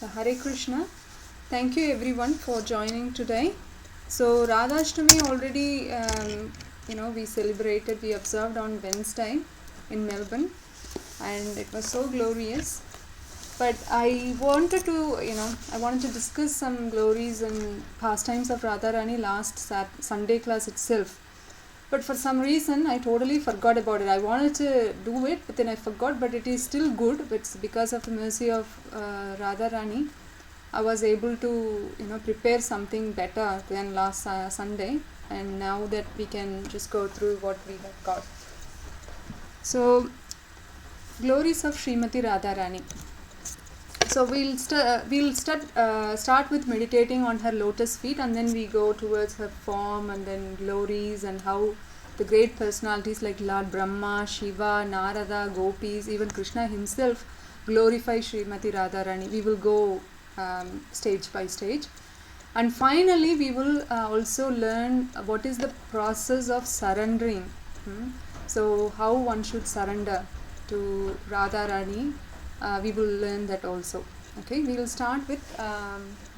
So Hare Krishna. Thank you everyone for joining today. So Radhashtami already, we celebrated, we observed on Wednesday in Melbourne, and it was so glorious. But I wanted to discuss some glories and pastimes of Radharani last Sunday class itself. But for some reason, I totally forgot about it. I wanted to do it, but then I forgot. But it is still good. It's because of the mercy of Radharani. I was able to, prepare something better than last Sunday. And now that we can just go through what we have got. So, glories of Srimati Radharani. So we'll start with meditating on her lotus feet, and then we go towards her form and then glories and how the great personalities like Lord Brahma, Shiva, Narada, Gopis, even Krishna himself glorify Srimati Radharani. We will go stage by stage, and finally we will also learn what is the process of surrendering. So how one should surrender to Radharani. We will learn that also. Okay, we will start with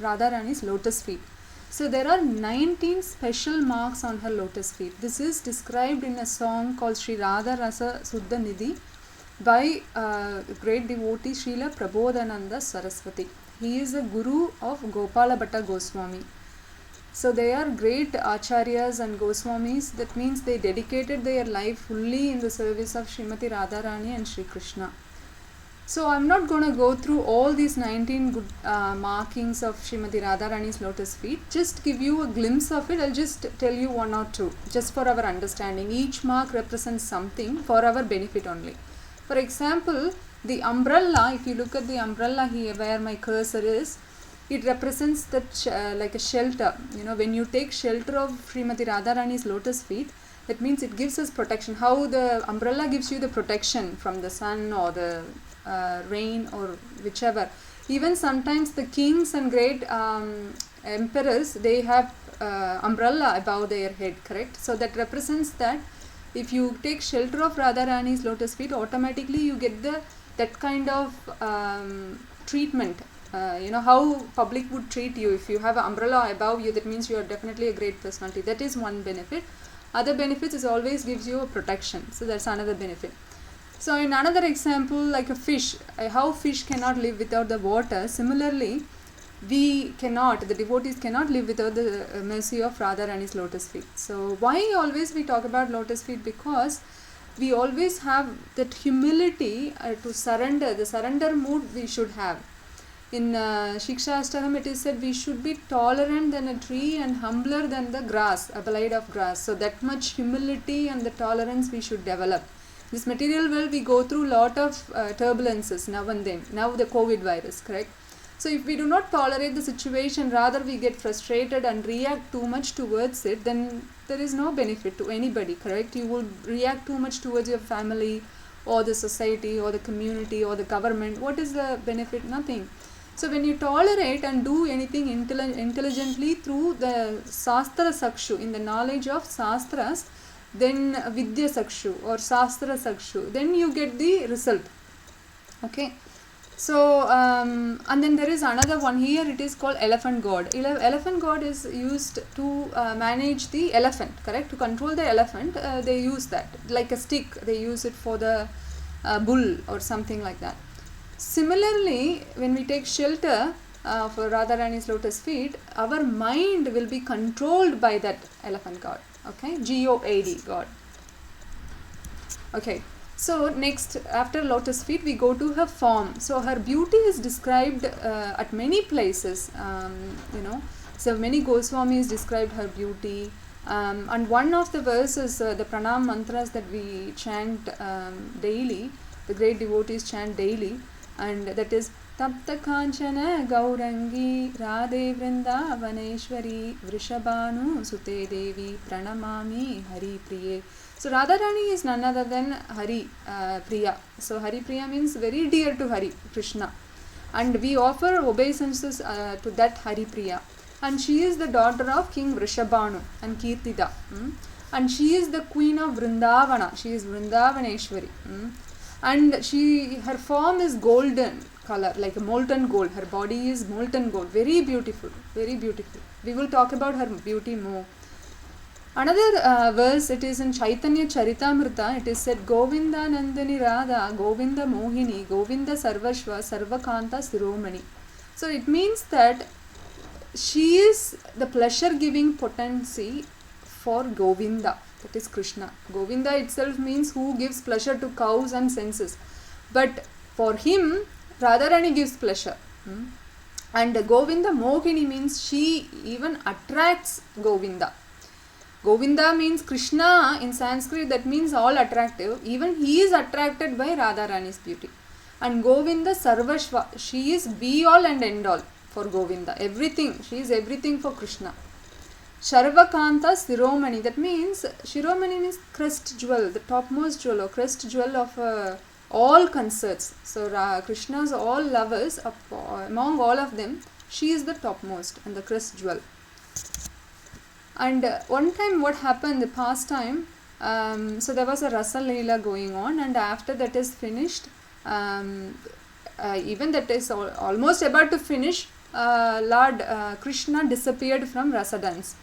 Radharani's lotus feet. So there are 19 special marks on her lotus feet. This is described in a song called Sri Radha Rasa Suddha Nidhi by great devotee Srila Prabodhananda Saraswati. He is a guru of Gopala Bhatta Goswami. So they are great acharyas and Goswamis. That means they dedicated their life fully in the service of Srimati Radharani and Sri Krishna. So I'm not going to go through all these 19 good markings of Srimati Radharani's lotus feet. Just give you a glimpse of it. I'll just tell you one or two, just for our understanding. Each mark represents something for our benefit only. For example, the umbrella, if you look at the umbrella here where my cursor is, it represents that like a shelter. When you take shelter of Srimati Radharani's lotus feet, that means it gives us protection. How the umbrella gives you the protection from the sun or the rain or whichever. Even sometimes the kings and great emperors, they have umbrella above their head, correct? So that represents that if you take shelter of Radharani's lotus feet, automatically you get that kind of treatment. How public would treat you if you have an umbrella above you. That means you are definitely a great personality. That is one benefit. Other benefits is always gives you a protection. So that's another benefit. So in another example, like a fish, how fish cannot live without the water. Similarly, the devotees cannot live without the mercy of Radharani's lotus feet. So why always we talk about lotus feet? Because we always have that humility to surrender. The surrender mood we should have. In Shiksha Ashtakam it is said we should be tolerant than a tree and humbler than the grass, a blade of grass. So that much humility and the tolerance we should develop. This material world we go through lot of turbulences now and then. Now the COVID virus, correct? So if we do not tolerate the situation, rather we get frustrated and react too much towards it, then there is no benefit to anybody, correct? You will react too much towards your family or the society or the community or the government. What is the benefit? Nothing. So when you tolerate and do anything intelligently through the Sastra Sakshu, in the knowledge of Sastras, then Vidya Sakshu or Sastra Sakshu, then you get the result. Okay. So, and then there is another one here, it is called Elephant God. Elephant God is used to manage the elephant, correct? To control the elephant, they use that. Like a stick, they use it for the bull or something like that. Similarly, when we take shelter for Radharani's lotus feet, our mind will be controlled by that elephant god. Okay, God, God. Okay, so next, after lotus feet, we go to her form. So her beauty is described at many places. So many Goswamis described her beauty. And one of the verses, the pranam mantras that we chant daily, the great devotees chant daily, and that is Tapta Kanchana Gaurangi Radhe Vrindavaneshwari Vrishabhanu Sute Devi Pranamami Hari Priye. So Radharani is none other than Hari Priya. So Hari Priya means very dear to Hari, Krishna. And we offer obeisances to that Hari Priya. And she is the daughter of King Vrishabhanu and Kirtida. And she is the queen of Vrindavana. She is Vrindavaneshwari. And her form is golden, color, like a molten gold. Her body is molten gold, very beautiful, very beautiful. We will talk about her beauty more. Another verse, it is in Chaitanya Charitamrita. It is said, Govinda Nandani Radha, Govinda Mohini, Govinda Sarvashva, Sarvakanta Siromani. So it means that she is the pleasure giving potency for Govinda, that is Krishna. Govinda itself means who gives pleasure to cows and senses, but for him Radharani gives pleasure. And Govinda Mohini means she even attracts Govinda. Govinda means Krishna in Sanskrit, that means all attractive. Even he is attracted by Radharani's beauty. And Govinda Sarvashva, she is be all and end all for Govinda. Everything, she is everything for Krishna. Sarvakanta Siromani, that means Shiromani means crest jewel, the topmost jewel or crest jewel of all concerts. So Krishna's all lovers, among all of them, she is the topmost and the crest jewel. And one time what happened, the past time, so there was a Rasa Leela going on, and after that is finished, even that is almost about to finish, Lord Krishna disappeared from Rasa dance.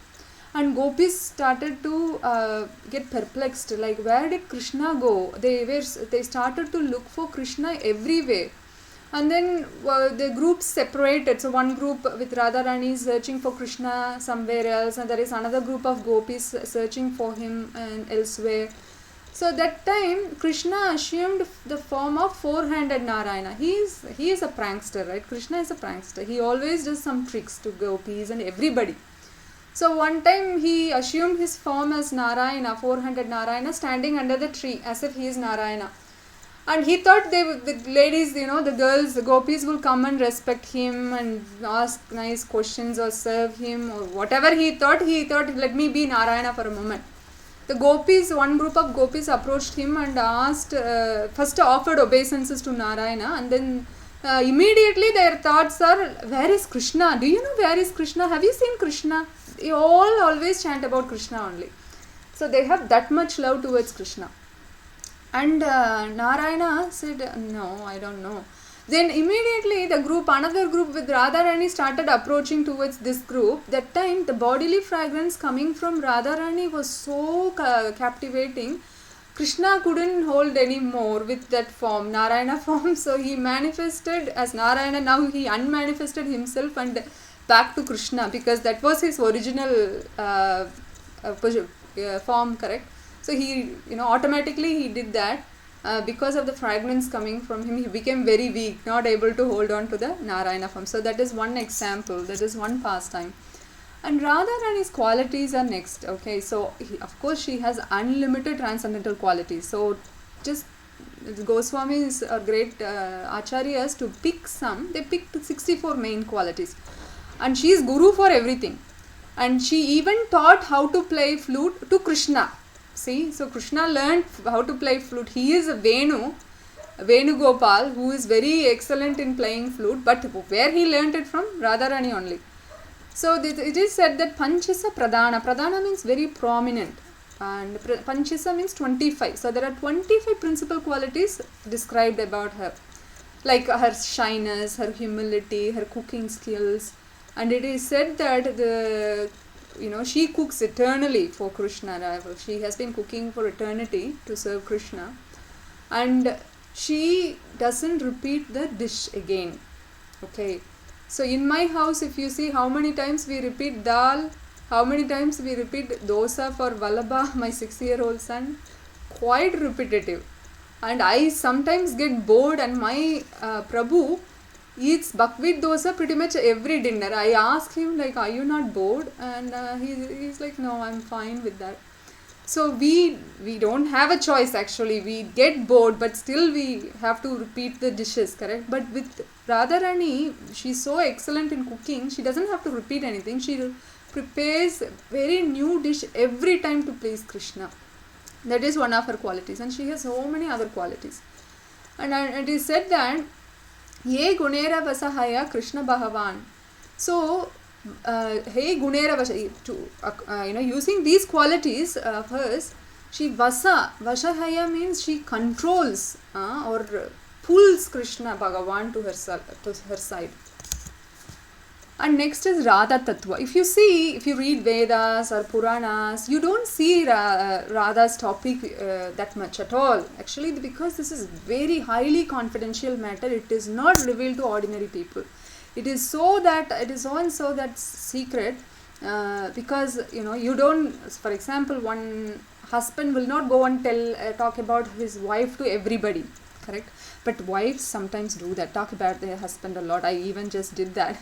And gopis started to get perplexed, like where did Krishna go? They started to look for Krishna everywhere. And then the groups separated. So one group with Radharani searching for Krishna somewhere else, and there is another group of gopis searching for him and elsewhere. So that time Krishna assumed the form of four-handed Narayana. He is a prankster, right? Krishna is a prankster. He always does some tricks to gopis and everybody. So one time he assumed his form as Narayana, four-handed Narayana, standing under the tree as if he is Narayana. And he thought the ladies, the girls, the gopis will come and respect him and ask nice questions or serve him or whatever he thought, let me be Narayana for a moment. The gopis, one group of gopis approached him and asked, first offered obeisances to Narayana, and then immediately their thoughts are, where is Krishna? Do you know where is Krishna? Have you seen Krishna? They all always chant about Krishna only. So they have that much love towards Krishna. And Narayana said, no, I don't know. Then immediately another group with Radharani started approaching towards this group. That time the bodily fragrance coming from Radharani was so captivating. Krishna couldn't hold anymore with that form, Narayana form. So he manifested as Narayana. Now he unmanifested himself and back to Krishna, because that was his original form, correct? So he, automatically he did that. Because of the fragrance coming from him, he became very weak, not able to hold on to the Narayana form. So that is one example, that is one pastime. And Radharani's qualities are next. Okay, so of course she has unlimited transcendental qualities. So just Goswamis are great acharyas to pick some. They picked 64 main qualities. And she is guru for everything. And she even taught how to play flute to Krishna. See, so Krishna learned how to play flute. He is a Venugopal, who is very excellent in playing flute, but where he learned it from? Radharani only. So it is said that Panchasa Pradhana. Pradhana means very prominent, and Panchasa means 25. So there are 25 principal qualities described about her, like her shyness, her humility, her cooking skills. And it is said that she cooks eternally for Krishna. She has been cooking for eternity to serve Krishna. And she doesn't repeat the dish again. Okay. So in my house, if you see how many times we repeat dal, how many times we repeat dosa for Vallabha, my 6-year-old son, quite repetitive. And I sometimes get bored, and my Prabhu eats buckwheat dosa pretty much every dinner. I ask him, like, are you not bored? And he's like, no, I'm fine with that. So we don't have a choice actually. We get bored, but still we have to repeat the dishes, correct? But with Radharani, she's so excellent in cooking, she doesn't have to repeat anything. She prepares a very new dish every time to please Krishna. That is one of her qualities, and she has so many other qualities. And it is said that Ye Gunera Vasahaya Krishna Bhagavan. So Hey Gunera Vasa, using these qualities of hers, she Vasahaya means she controls or pulls Krishna Bhagavan to her side. And next is Radha Tattva. If you read Vedas or Puranas, you don't see Radha's topic that much at all. Actually, because this is very highly confidential matter, it is not revealed to ordinary people. It is so and so that secret, because you don't. For example, one husband will not go and talk about his wife to everybody, correct? But wives sometimes do that, talk about their husband a lot. I even just did that.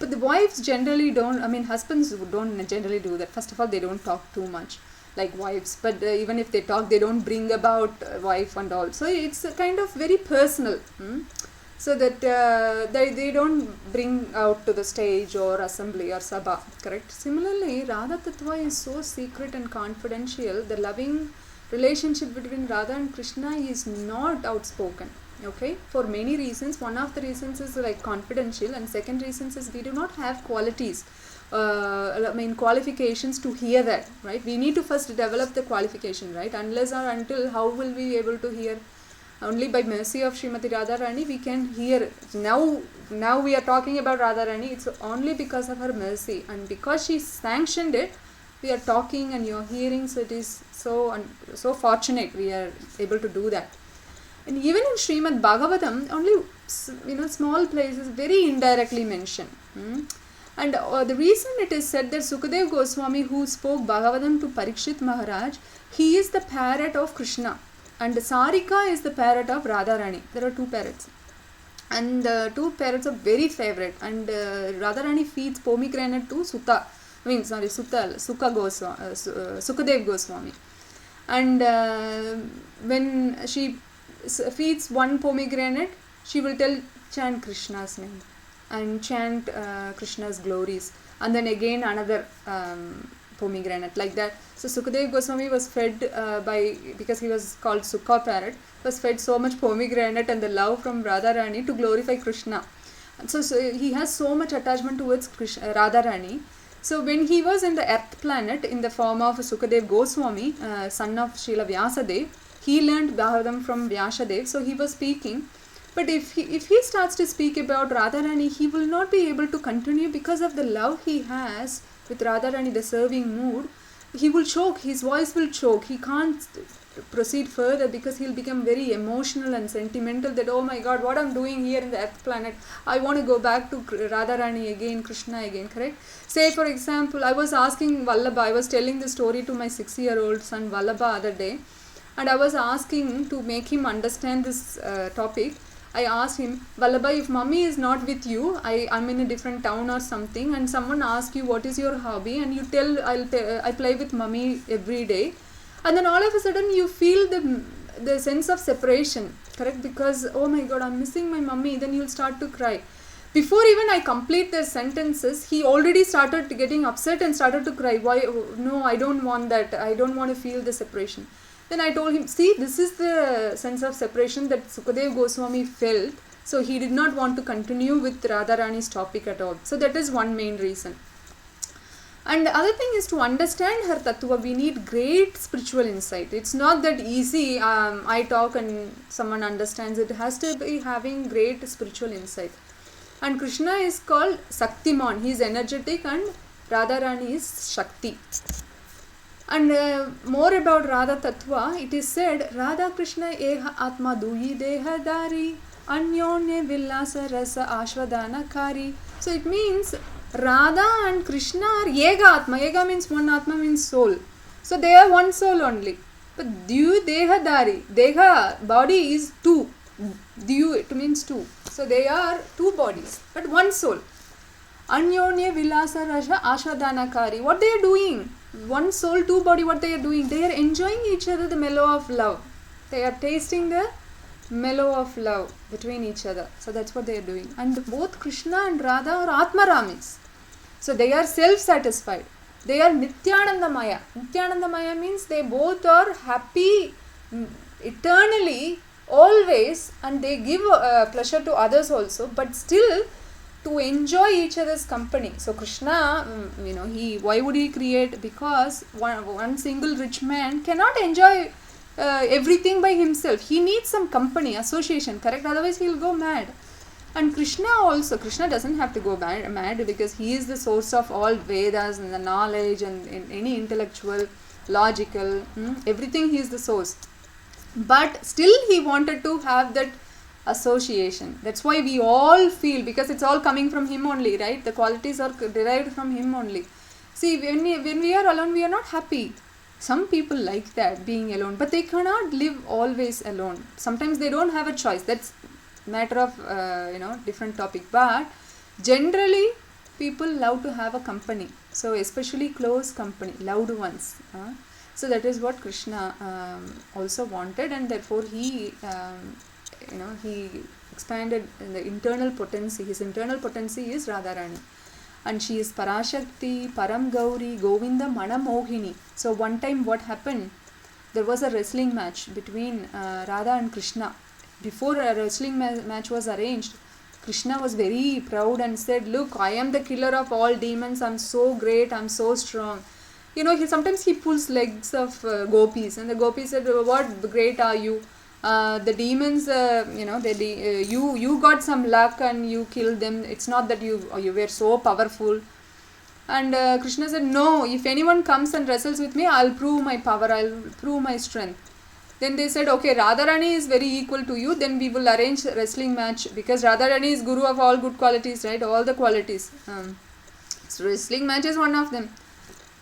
But the wives generally don't, husbands don't generally do that. First of all, they don't talk too much like wives. But even if they talk, they don't bring about wife and all. So it's a kind of very personal. So that they don't bring out to the stage or assembly or sabha, correct? Similarly, Radha Tattva is so secret and confidential. The loving relationship between Radha and Krishna is not outspoken. Okay, for many reasons. One of the reasons is like confidential, and second reasons is we do not have qualities, qualifications to hear that, right? We need to first develop the qualification, right? Unless or until, how will we be able to hear? Only by mercy of Srimati Radharani we can hear. Now we are talking about Radharani. It's only because of her mercy, and because she sanctioned it, we are talking and you're hearing. So it is so fortunate we are able to do that. And even in Srimad Bhagavatam, only small places very indirectly mentioned. And the reason it is said that Sukadev Goswami, who spoke Bhagavatam to Parikshit Maharaj, he is the parrot of Krishna, and Sarika is the parrot of Radharani. There are two parrots, and the two parrots are very favorite. And Radharani feeds pomegranate to Sukadev Goswami. And when she feeds one pomegranate, she will chant Krishna's name and chant Krishna's glories, and then again another pomegranate, like that. So Sukadev Goswami was fed because he was called Sukha parrot, was fed so much pomegranate and the love from Radharani to glorify Krishna. So he has so much attachment towards Radharani. So when he was in the earth planet in the form of Sukadev Goswami, son of Srila Vyasadev, he learned Bhagavatam from Vyasadev. So he was speaking. But if he starts to speak about Radharani, he will not be able to continue because of the love he has with Radharani, the serving mood. He will choke, his voice will choke. He can't proceed further because he'll become very emotional and sentimental that, oh my God, what I'm doing here in the earth planet, I want to go back to Radharani again, Krishna again, correct? Say for example, I was asking Vallabha, I was telling the story to my 6-year-old son Vallabha other day, and I was asking to make him understand this topic. I asked him, Vallabha, if mummy is not with you, I'm in a different town or something, and someone asks you what is your hobby, and you tell I play with mummy every day, and then all of a sudden you feel the sense of separation, correct? Because, oh my God, I'm missing my mummy. Then you'll start to cry. Before even I complete the sentences, he already started getting upset and started to cry. Why? No, I don't want that. I don't want to feel the separation. Then I told him, see, this is the sense of separation that Sukadev Goswami felt. So he did not want to continue with Radharani's topic at all. So that is one main reason. And the other thing is, to understand her tattva, we need great spiritual insight. It's not that easy, I talk and someone understands. It has to be having great spiritual insight. And Krishna is called Shaktiman. He is energetic, and Radharani is Shakti. And more about Radha Tattva, it is said, Radha Krishna Eha Atma Duhi Deha Dari Anyonye Villasa Rasa Ashwadana Kari. So it means Radha and Krishna are Ega Atma. Ega means one, Atma means soul. So they are one soul only. But Dyu Deha Dari, Deha, body is two. Dyu, it means two. So they are two bodies, but one soul. Anyonye Vilasa Rasha Ashwadana Kari. What they are doing? One soul, two body, what they are doing? They are enjoying each other the mellow of love. They are tasting the mellow of love between each other. So that's what they are doing. And both Krishna and Radha are Atmaramis. So they are self-satisfied. They are Nityanandamaya. Nityanandamaya means they both are happy eternally, always, and they give pleasure to others also, but still to enjoy each other's company. So Krishna, why would he create? Because one single rich man cannot enjoy everything by himself. He needs some company, association, correct? Otherwise he'll go mad. And Krishna also, Krishna doesn't have to go mad because he is the source of all Vedas and the knowledge and in any intellectual, logical, everything he is the source. But still he wanted to have that association. That's why we all feel, because it's all coming from him only, right? The qualities are derived from him only. See, when we are alone, we are not happy. Some people like that, being alone, but they cannot live always alone. Sometimes they don't have a choice. That's matter of different topic. But generally people love to have a company, so especially close company, loved ones. So that is what Krishna also wanted, and therefore he he expanded in the internal potency. His internal potency is Radharani, and she is Parashakti, Param Gauri, Govinda, Manamohini. So one time what happened, there was a wrestling match between Radha and Krishna. Before a wrestling match was arranged, Krishna was very proud and said, look, I am the killer of all demons, I'm so great, I'm so strong. Sometimes he pulls legs of gopis, and the gopis said, what great are you? The demons, you got some luck and you killed them. It's not that you were so powerful. And Krishna said, no, if anyone comes and wrestles with me, I'll prove my power, I'll prove my strength. Then they said, okay, Radharani is very equal to you, then we will arrange a wrestling match, because Radharani is guru of all good qualities, right? All the qualities. So wrestling match is one of them.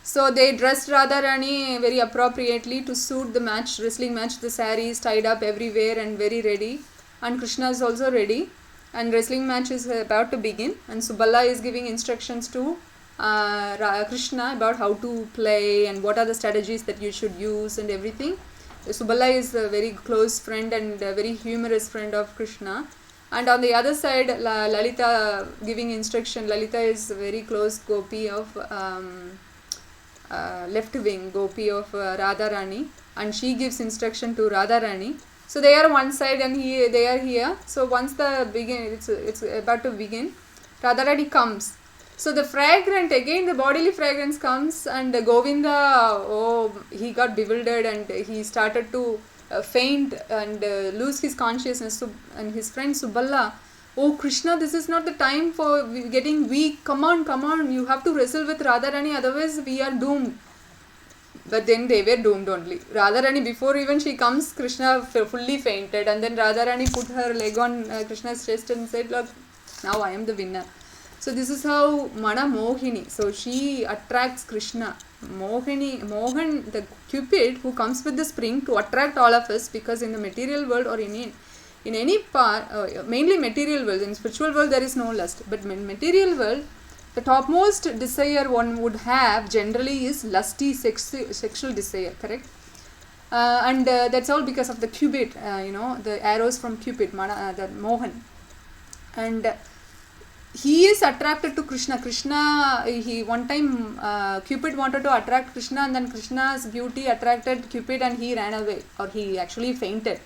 So they dressed Radharani very appropriately to suit the match, wrestling match. The sari is tied up everywhere and very ready. And Krishna is also ready. And wrestling match is about to begin. And Subala is giving instructions to Krishna about how to play and what are the strategies that you should use and everything. Subala is a very close friend and a very humorous friend of Krishna. And on the other side, Lalita giving instruction. Lalita is a very close gopi of left wing gopi of Radharani, and she gives instruction to Radharani. So they are one side and they are here. So once it's about to begin, Radharani comes. So the the bodily fragrance comes, and Govinda, he got bewildered and he started to faint and lose his consciousness. And his friend Subala, oh Krishna, this is not the time for getting weak. Come on, you have to wrestle with Radharani, otherwise we are doomed. But then they were doomed only. Radharani, before even she comes, Krishna fully fainted, and then Radharani put her leg on Krishna's chest and said, look, now I am the winner. So this is how Manamohini. So she attracts Krishna. Mohan, the Cupid who comes with the spring to attract all of us, because in the material world or in any part, mainly material world, in spiritual world there is no lust. But in material world, the topmost desire one would have generally is lusty sexual desire, correct? And that's all because of the Cupid, the arrows from Cupid, the Mohan. And he is attracted to Krishna. One time Cupid wanted to attract Krishna, and then Krishna's beauty attracted Cupid and he ran away, or he actually fainted.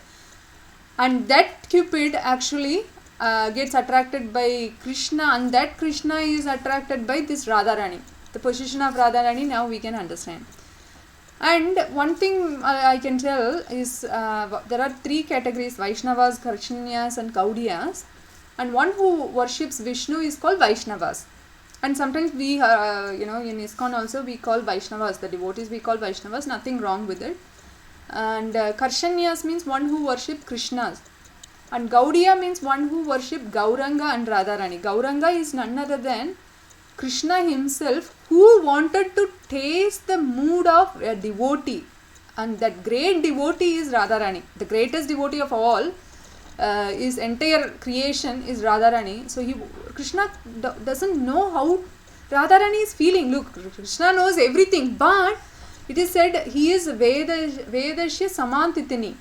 And that Cupid actually gets attracted by Krishna, and that Krishna is attracted by this Radharani. The position of Radharani now we can understand. And one thing I can tell is there are three categories: Vaishnavas, Karshanyas and Gaudiyas. And one who worships Vishnu is called Vaishnavas. And sometimes we, in ISKCON also we call Vaishnavas, the devotees we call Vaishnavas, nothing wrong with it. And Karshanyas means one who worships Krishnas. And Gaudiya means one who worships Gauranga and Radharani. Gauranga is none other than Krishna himself, who wanted to taste the mood of a devotee. And that great devotee is Radharani. The greatest devotee of all. His entire creation is Radharani. So Krishna doesn't know how Radharani is feeling. Look, Krishna knows everything, but it is said he is Vedashya Samantitini.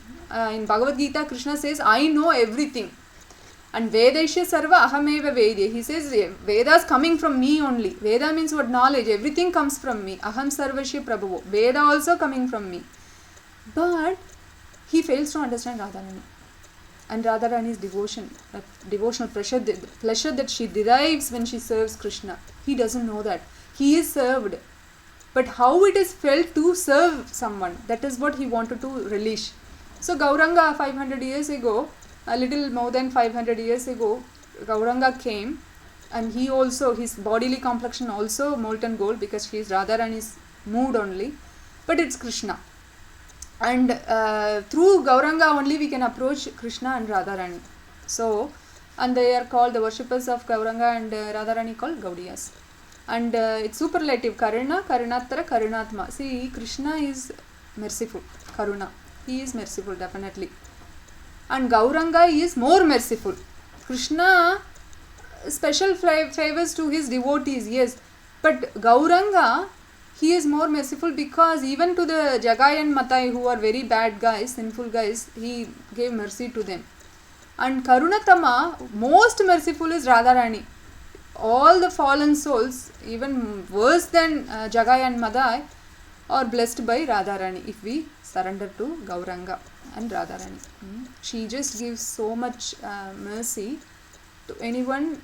In Bhagavad Gita, Krishna says, I know everything. And Vedashya Sarva Ahameva Vedya. He says, Vedas coming from me only. Veda means what? Knowledge. Everything comes from me. Aham Sarvashya Prabhu. Veda also coming from me. But he fails to understand Radharani. And Radharani's devotion, devotional pleasure that she derives when she serves Krishna. He doesn't know that. He is served. but how it is felt to serve someone, that is what he wanted to relish. So Gauranga 500 years ago, a little more than 500 years ago, Gauranga came, and he also, his bodily complexion also molten gold, because she is Radharani's mood only, but it's Krishna. And through Gauranga only we can approach Krishna and Radharani. So, and they are called, the worshippers of Gauranga and Radharani called Gaudiyas. And it's superlative, Karuna, Karunattara, Karunatma. See, Krishna is merciful, Karuna. He is merciful, definitely. And Gauranga is more merciful. Krishna, special favors to his devotees, yes. But Gauranga, he is more merciful, because even to the Jagai and Matai, who are very bad guys, sinful guys, he gave mercy to them. And Karunatama, most merciful is Radharani. All the fallen souls, even worse than Jagai and Madai, are blessed by Radharani if we surrender to Gauranga and Radharani. She just gives so much mercy to anyone,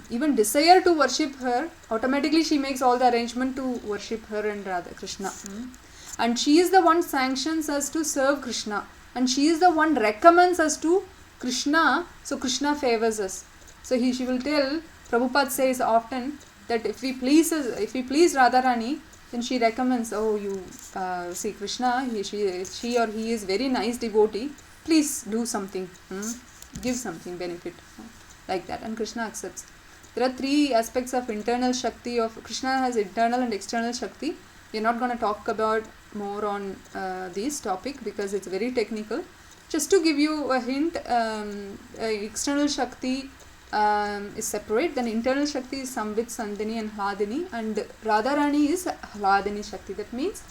even desire to worship her. Automatically she makes all the arrangement to worship her and Radha Krishna. And she is the one sanctions us to serve Krishna, and she is the one recommends us to Krishna, so Krishna favors us. So she will tell, Prabhupada says often that if we please Radharani, then she recommends, oh, you see Krishna, she or he is very nice devotee, please do something, give something benefit, like that, and Krishna accepts. There are three aspects of internal Shakti of Krishna. Has internal and external Shakti. We are not going to talk about more on this topic because it's very technical. Just to give you a hint, external Shakti is separate, then internal Shakti is Samvit, Sandhini and Hladini, and Radharani is Hladini Shakti, that means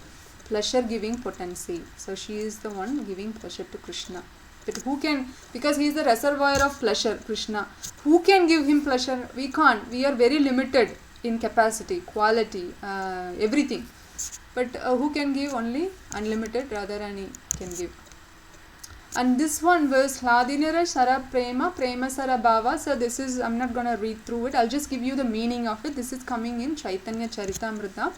pleasure giving potency. So she is the one giving pleasure to Krishna. But who can, because he is the reservoir of pleasure, Krishna, who can give him pleasure? We can't. We are very limited in capacity, quality, everything. But who can give? Only unlimited Radharani can give. And this one verse, Hladinira Sara Prema, Prema Sara Bhava. So this is, I'm not going to read through it. I'll just give you the meaning of it. This is coming in Chaitanya Charitamrita.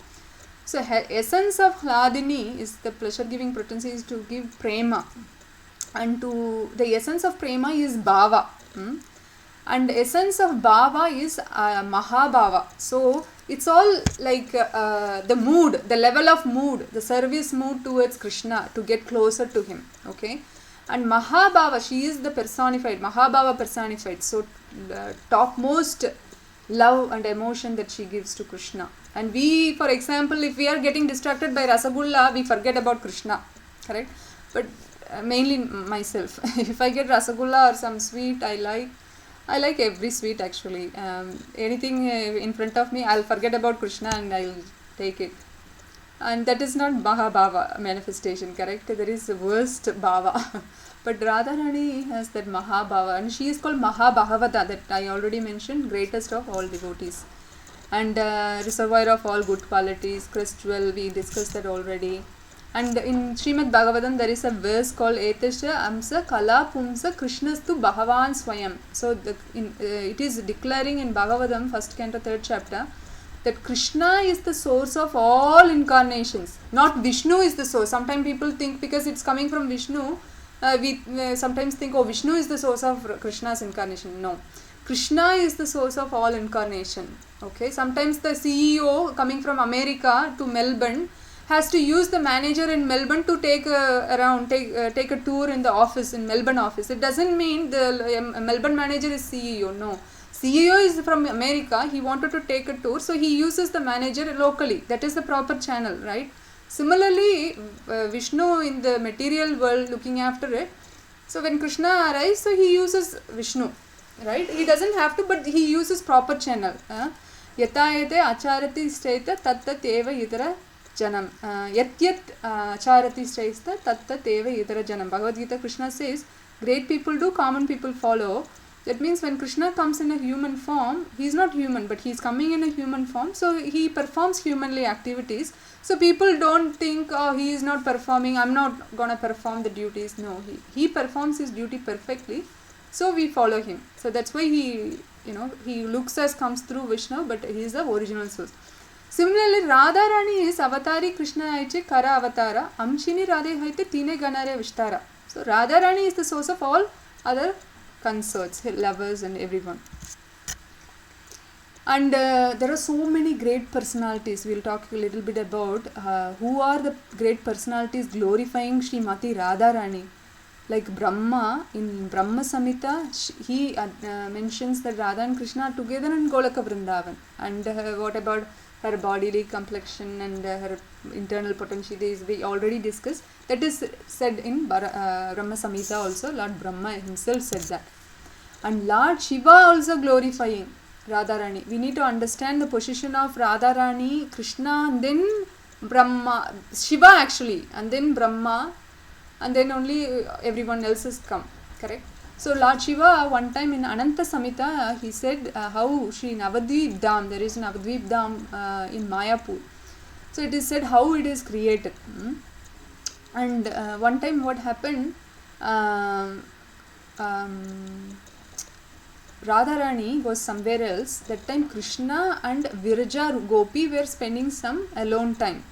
So essence of Hladini is the pleasure giving potency, is to give Prema. And to the essence of Prema is Bhava. And essence of Bhava is Mahabhava. So it's all like the mood, the level of mood, the service mood towards Krishna, to get closer to him. Okay. And Mahabhava, she is the personified, Mahabhava personified. So the topmost love and emotion that she gives to Krishna. And we, for example, if we are getting distracted by Rasagulla, we forget about Krishna. Correct? But mainly myself. If I get Rasagulla or some sweet I like every sweet actually. Anything in front of me, I'll forget about Krishna and I'll take it. And that is not Mahabhava manifestation, correct? There is the worst Bhava. But Radharani has that Mahabhava, and she is called Mahabhagavata, that I already mentioned, greatest of all devotees. And reservoir of all good qualities, crystal, we discussed that already. And in Srimad Bhagavatam, there is a verse called Etasha Amsa Kala Pumsa Krishnastu Bhagavan Swayam. So it is declaring in Bhagavatam, 1st canto, 3rd chapter, that Krishna is the source of all incarnations, not Vishnu is the source. Sometimes people think because it's coming from Vishnu, we sometimes think, oh, Vishnu is the source of Krishna's incarnation. No, Krishna is the source of all incarnation. Okay, sometimes the CEO coming from America to Melbourne has to use the manager in Melbourne to take a tour in the office, in Melbourne office. It doesn't mean the Melbourne manager is CEO. No. CEO is from America, he wanted to take a tour, so he uses the manager locally. That is the proper channel, right? Similarly, Vishnu in the material world looking after it. So when Krishna arrives, so he uses Vishnu, right? He doesn't have to, but he uses proper channel. Yata yate acharati straita tatta teva idara janam. Yat yat acharati straita tatta teva idara janam. Bhagavad Gita, Krishna says, great people do, common people follow. That means when Krishna comes in a human form, he is not human, but he is coming in a human form, so he performs humanly activities. So people don't think, oh, he is not performing, I'm not going to perform the duties. No, he performs his duty perfectly, so we follow him. So that's why he looks as comes through Vishnu, but he is the original source. Similarly, Radharani is Avatari, Krishna aiche Kara Avatara, Amshini Radhe haite Tine Ganare Vishtara. So Radharani is the source of all other consorts, lovers and everyone. And there are so many great personalities. We'll talk a little bit about who are the great personalities glorifying Srimati Radharani. Like Brahma, in Brahma Samhita, he mentions that Radha and Krishna are together in Golaka Vrindavan. And what about her bodily complexion and her internal potentialities, we already discussed. That is said in Brahma Samhita also. Lord Brahma himself said that. And Lord Shiva also glorifying Radharani. We need to understand the position of Radharani, Krishna, and then Brahma, Shiva actually, and then Brahma, and then only everyone else has come. Correct? So Lord Shiva, one time in Ananta Samhita, he said how Sri Navadvip Dham, there is Navadvip Dham in Mayapur. So it is said how it is created. And one time what happened, Radharani was somewhere else. That time Krishna and Viraja Gopi were spending some alone time.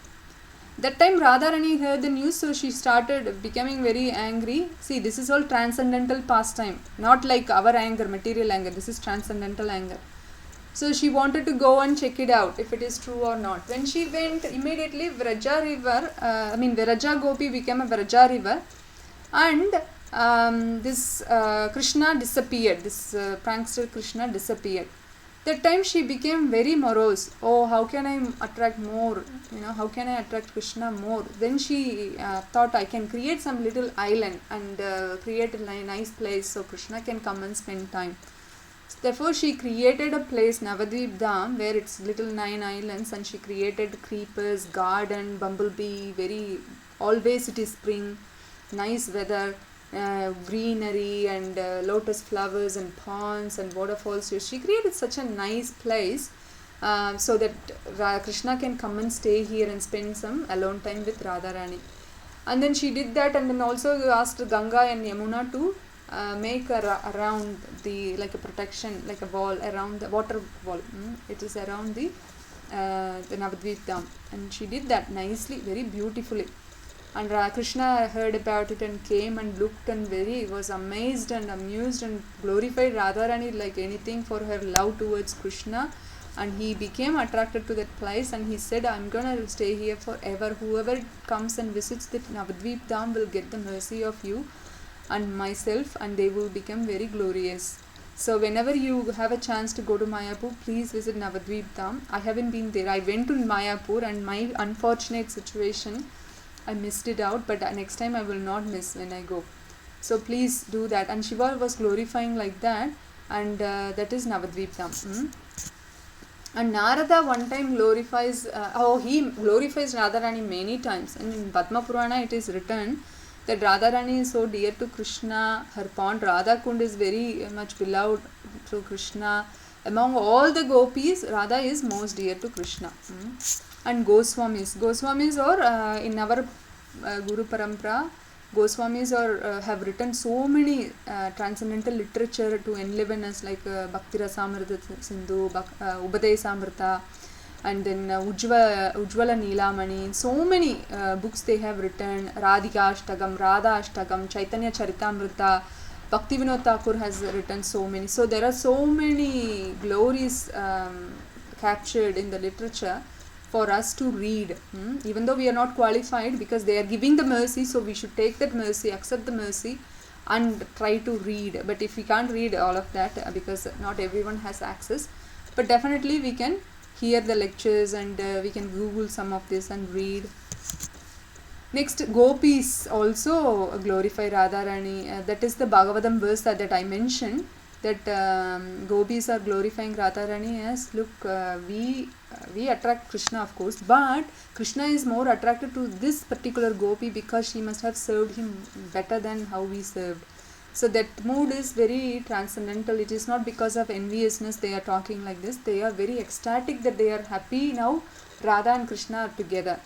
That time Radharani heard the news, so she started becoming very angry. See, this is all transcendental pastime, not like our anger, material anger. This is transcendental anger. So she wanted to go and check it out if it is true or not. When she went, immediately Viraja Gopi became a Viraja river, and this Krishna disappeared. This prankster Krishna disappeared. That time she became very morose. Oh, how can I attract more? How can I attract Krishna more? Then she thought, I can create some little island and create a nice place so Krishna can come and spend time. So therefore, she created a place, Navadvip Dham, where it's little 9 islands, and she created creepers, garden, bumblebee, always it is spring, nice weather. Greenery and lotus flowers and ponds and waterfalls. So she created such a nice place so that Krishna can come and stay here and spend some alone time with Radharani. And then she did that, and then also asked Ganga and Yamuna to make around like a protection, like a wall around the water wall. It is around the Navadvip Dham, and she did that nicely, very beautifully. And Krishna heard about it and came and looked and was amazed and amused and glorified Radharani like anything for her love towards Krishna. And he became attracted to that place, and he said, I'm going to stay here forever. Whoever comes and visits the Navadvip Dham will get the mercy of you and myself, and they will become very glorious. So whenever you have a chance to go to Mayapur, please visit Navadvip Dham. I haven't been there. I went to Mayapur, and my unfortunate situation, I missed it out, but next time I will not miss when I go. So please do that. And Shiva was glorifying like that, and that is Navadvip Dham. And Narada one time glorifies, he glorifies Radharani many times. And in Padma Purana it is written that Radharani is so dear to Krishna. Her pond Radha Kund is very much beloved to Krishna. Among all the gopis, Radha is most dear to Krishna. And Goswamis or in our Guru Parampara, Goswamis have written so many transcendental literature to enliven us, like Bhakti Rasamrita Sindhu, Ubadaya Samrita, and then Ujjvala Neelamani. So many books they have written. Radhika Ashtagam, Radha Ashtagam, Chaitanya Charitamrita, Bhakti Vinod Thakur has written so many. So there are so many glories captured in the literature for us to read, even though we are not qualified, because they are giving the mercy, so we should take that mercy, accept the mercy and try to read. But if we can't read all of that, because not everyone has access, but definitely we can hear the lectures, and we can Google some of this and read. Next, gopis also glorify Radharani. That is the Bhagavatam verse that I mentioned, that gopis are glorifying Radharani as, look, we attract Krishna, of course, but Krishna is more attracted to this particular gopi because she must have served him better than how we served. So that mood is very transcendental. It is not because of enviousness they are talking like this. They are very ecstatic that they are happy now Radha and Krishna are together.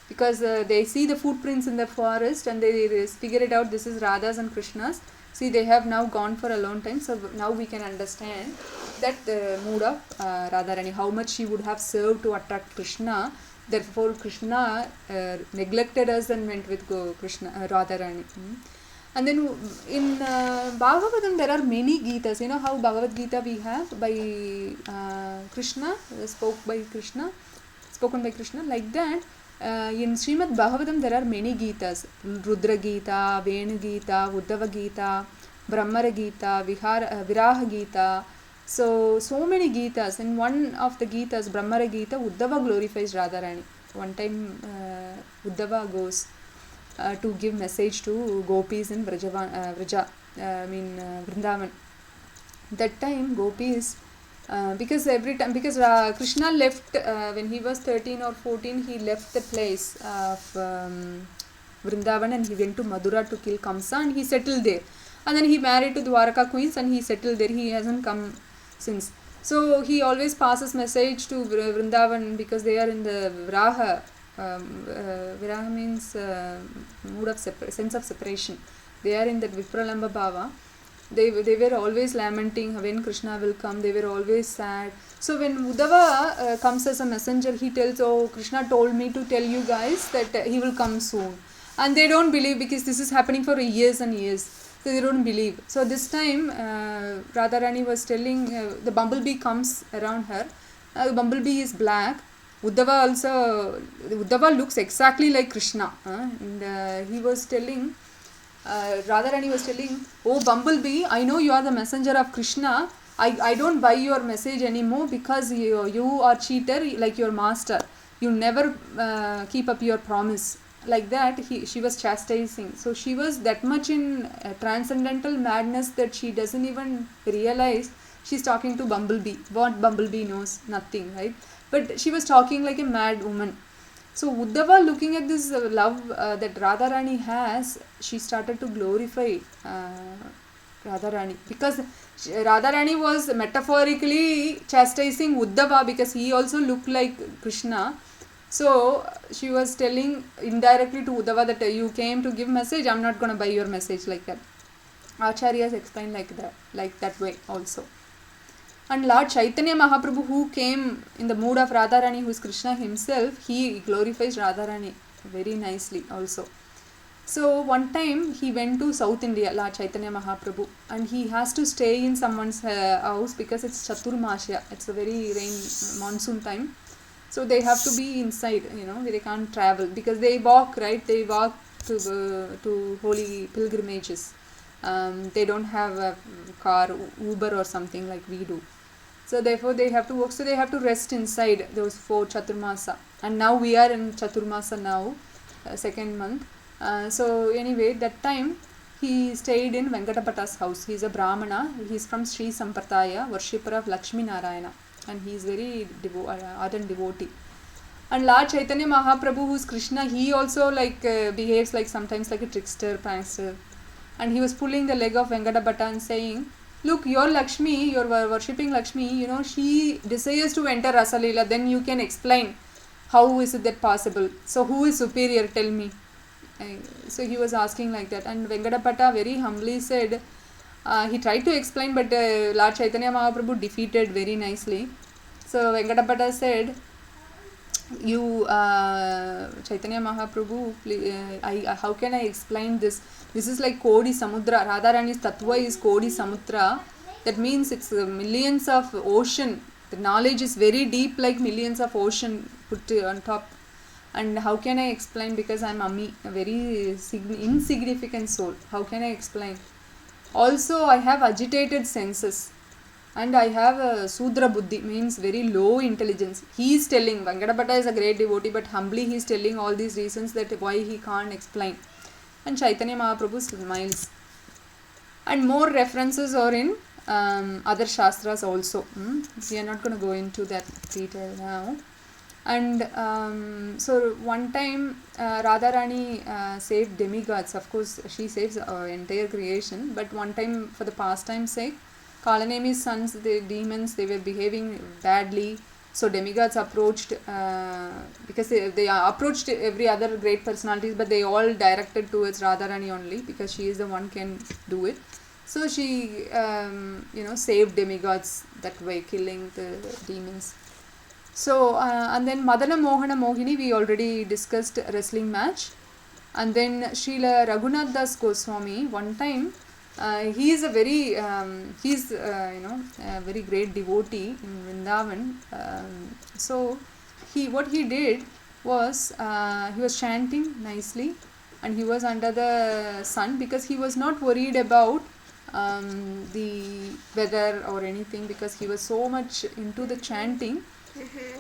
Because they see the footprints in the forest and they figure it out, this is Radha's and Krishna's. See, they have now gone for a long time, so now we can understand that mood of Radharani, how much she would have served to attract Krishna. Therefore, Krishna neglected us and went with Krishna, Radharani. And then in Bhagavatam there are many Gitas. You know how Bhagavad Gita we have by Krishna, spoken by Krishna. Like that, in Srimad Bhagavatam there are many Gitas. Rudra Gita, Venu Gita, Uddhava Gita, Brahmara Gita, Viraha Gita. So many Gitas. In one of the Gitas, Brahmara Gita, Uddhava glorifies Radharani. One time Uddhava goes to give message to gopis in Vraja, Vrindavan. That time gopis, because Krishna left when he was 13 or 14, he left the place of Vrindavan and he went to Madura to kill Kamsa and he settled there. And then he married to Dwaraka queens and he settled there. He hasn't come since. So he always passes message to Vrindavan because they are in the Viraha. Viraha means mood of sense of separation. They are in that Vipralamba Bhava. They were always lamenting when Krishna will come. They were always sad. So when Uddhava comes as a messenger, he tells, "Oh, Krishna told me to tell you guys that he will come soon." And they don't believe because this is happening for years and years. So they don't believe. So this time Radharani was telling, the bumblebee comes around her. The bumblebee is black. Uddhava looks exactly like Krishna. And he was telling, Radharani was telling, "Oh bumblebee, I know you are the messenger of Krishna. I don't buy your message anymore because you are cheater like your master. You never keep up your promise." Like that, she was chastising. So she was that much in transcendental madness that she doesn't even realize she's talking to bumblebee. What bumblebee knows? Nothing, right? But she was talking like a mad woman. So Uddhava, looking at this love that Radharani has, she started to glorify Radharani, because Radharani was metaphorically chastising Uddhava because he also looked like Krishna. So she was telling indirectly to Uddhava that you came to give message, I'm not going to buy your message, like that. Acharyas explain like that way also. And Lord Chaitanya Mahaprabhu, who came in the mood of Radharani, who is Krishna himself, he glorifies Radharani very nicely also. So one time he went to South India, Lord Chaitanya Mahaprabhu, and he has to stay in someone's house because it's Chaturmasya. It's a very monsoon time. So they have to be inside, they can't travel because they walk, right? They walk to holy pilgrimages. They don't have a car, Uber or something like we do. So therefore they have to work. So they have to rest inside those 4 Chaturmasa. And now we are in Chaturmasa now, second month. So anyway, that time he stayed in Venkatapata's house. He is a Brahmana. He is from Sri Sampradaya, worshipper of Lakshmi Narayana. And he is very ardent devotee. And Lord Chaitanya Mahaprabhu, who is Krishna, he also behaves like sometimes like a trickster, prankster. And he was pulling the leg of Venkatapata and saying, "Look, your Lakshmi, you're worshipping Lakshmi, she desires to enter Rasalila, then you can explain how is it that possible. So who is superior, tell me." So he was asking like that. And Venkatapata very humbly said, he tried to explain, but Lord Chaitanya Mahaprabhu defeated very nicely. So Venkatapata said, "You, Chaitanya Mahaprabhu, how can I explain this? This is like Kodi Samudra. Radharani's Tattva is Kodi Samudra. That means it's millions of ocean. The knowledge is very deep, like millions of ocean put on top. And how can I explain? Because I'm a very insignificant soul. How can I explain? Also, I have agitated senses. And I have a Sudra Buddhi, means very low intelligence." He is telling, Venkatapata is a great devotee, but humbly he is telling all these reasons that why he can't explain. And Chaitanya Mahaprabhu smiles. And more references are in other Shastras also. We are not going to go into that detail now. And so one time Radharani saved demigods. Of course, she saves entire creation. But one time, for the pastime's sake, Kalanemi's sons, the demons, they were behaving badly. So demigods approached, because they approached every other great personalities, but they all directed towards Radharani only, because she is the one can do it. So she, saved demigods. that way, killing the demons. So, and then Madana Mohana Mohini, we already discussed wrestling match. And then Srila Raghunath Das Goswami, one time, he is a very, a very great devotee in Vrindavan. So, what he did was, he was chanting nicely, and he was under the sun because he was not worried about the weather or anything, because he was so much into the chanting.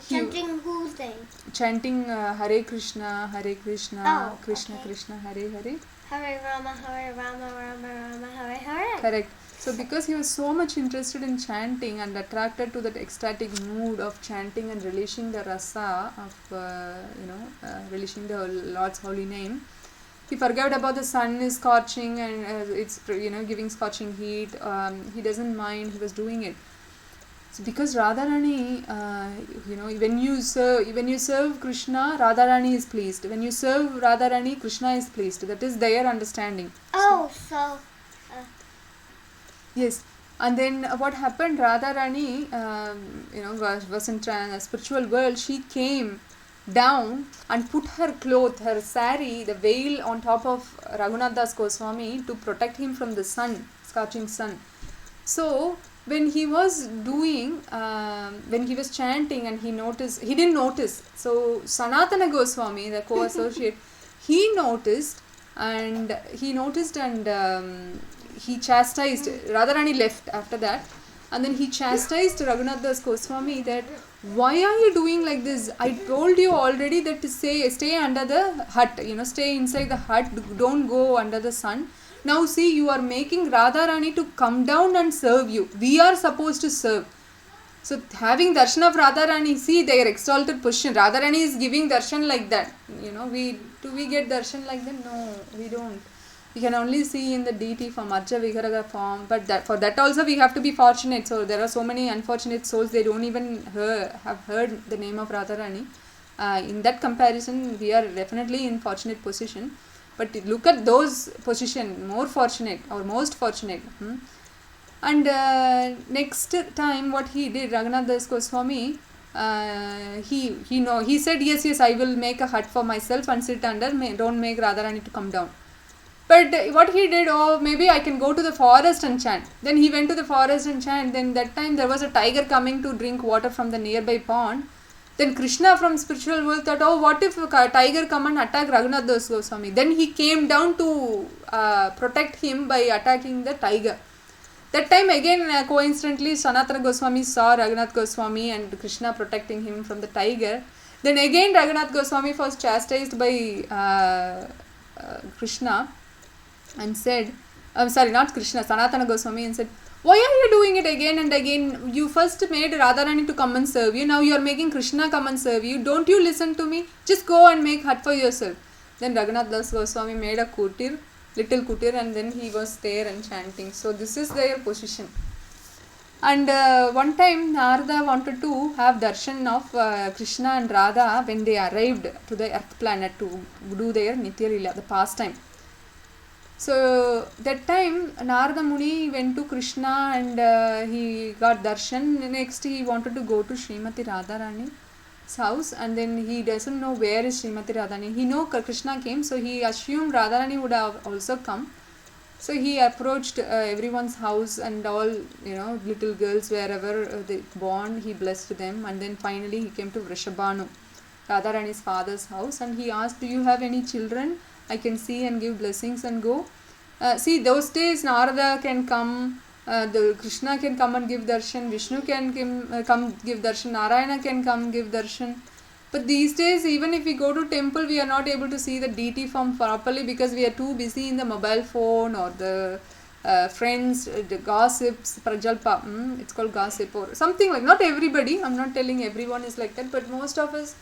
Chanting whose name? Chanting Hare Krishna, Oh, Krishna okay. Krishna, Hare Hare. Hare Rama, Rama Rama, Hare Hare. Correct. So because he was so much interested in chanting and attracted to that ecstatic mood of chanting and relishing the rasa of relishing the Lord's holy name, he forgot about the sun is scorching and it's giving scorching heat. He doesn't mind. He was doing it. So because Radharani, when you serve Krishna, Radharani is pleased. When you serve Radharani, Krishna is pleased. That is their understanding. So Yes. And then what happened? Radharani, was in a spiritual world. She came down and put her cloth, her sari, the veil on top of Raghunath Das Goswami to protect him from the sun, scorching sun. So when he was chanting and he didn't notice. So Sanatana Goswami, the co-associate, he noticed and he chastised. Radharani left after that, and then he chastised Raghunath Das Goswami that, why are you doing like this? I told you already that to stay under the hut, stay inside the hut, don't go under the sun. Now see, you are making Radharani to come down and serve you. We are supposed to serve. So having darshan of Radharani, see their exalted position. Radharani is giving darshan like that. Do we get darshan like that? No, we don't. We can only see in the deity form, Arja Vigaraga form. But for that also we have to be fortunate. So there are so many unfortunate souls, they don't even have heard the name of Radharani. In that comparison, we are definitely in fortunate position. But look at those position, more fortunate or most fortunate. And next time what he did, Raghunath Das Goswami, he said, yes, I will make a hut for myself and sit under, don't make Radharani to come down. But what he did, maybe I can go to the forest and chant. Then he went to the forest and chant. Then that time there was a tiger coming to drink water from the nearby pond. Then Krishna from spiritual world thought, what if a tiger come and attack Raghunath Das Goswami? Then he came down to protect him by attacking the tiger. That time again, coincidentally, Sanatana Goswami saw Raghunath Goswami and Krishna protecting him from the tiger. Then again Raghunath Goswami was chastised by Krishna and said, not Krishna, Sanatana Goswami, and said, why are you doing it again and again? You first made Radharani to come and serve you. Now you are making Krishna come and serve you. Don't you listen to me? Just go and make hut for yourself. Then Raghunath Das Goswami made a little kutir, and then he was there and chanting. So this is their position. And one time Narada wanted to have darshan of Krishna and Radha when they arrived to the earth planet to do their Nitya Leela, the pastime. So that time Narada Muni went to Krishna and he got darshan. Next he wanted to go to Srimati Radharani's house, and then he doesn't know where is Srimati Radharani. He know Krishna came, so he assumed Radharani would have also come. So he approached everyone's house and all, little girls wherever they born, he blessed them, and then finally he came to Vrishabhanu, Radharani's father's house, and he asked, do you have any children? I can see and give blessings and go. See, those days Narada can come, the Krishna can come and give darshan, Vishnu can come give darshan, Narayana can come give darshan. But these days, even if we go to temple, we are not able to see the deity form properly because we are too busy in the mobile phone or the friends, the gossips, prajalpa, it's called gossip or something like, not everybody, I'm not telling everyone is like that, but most of us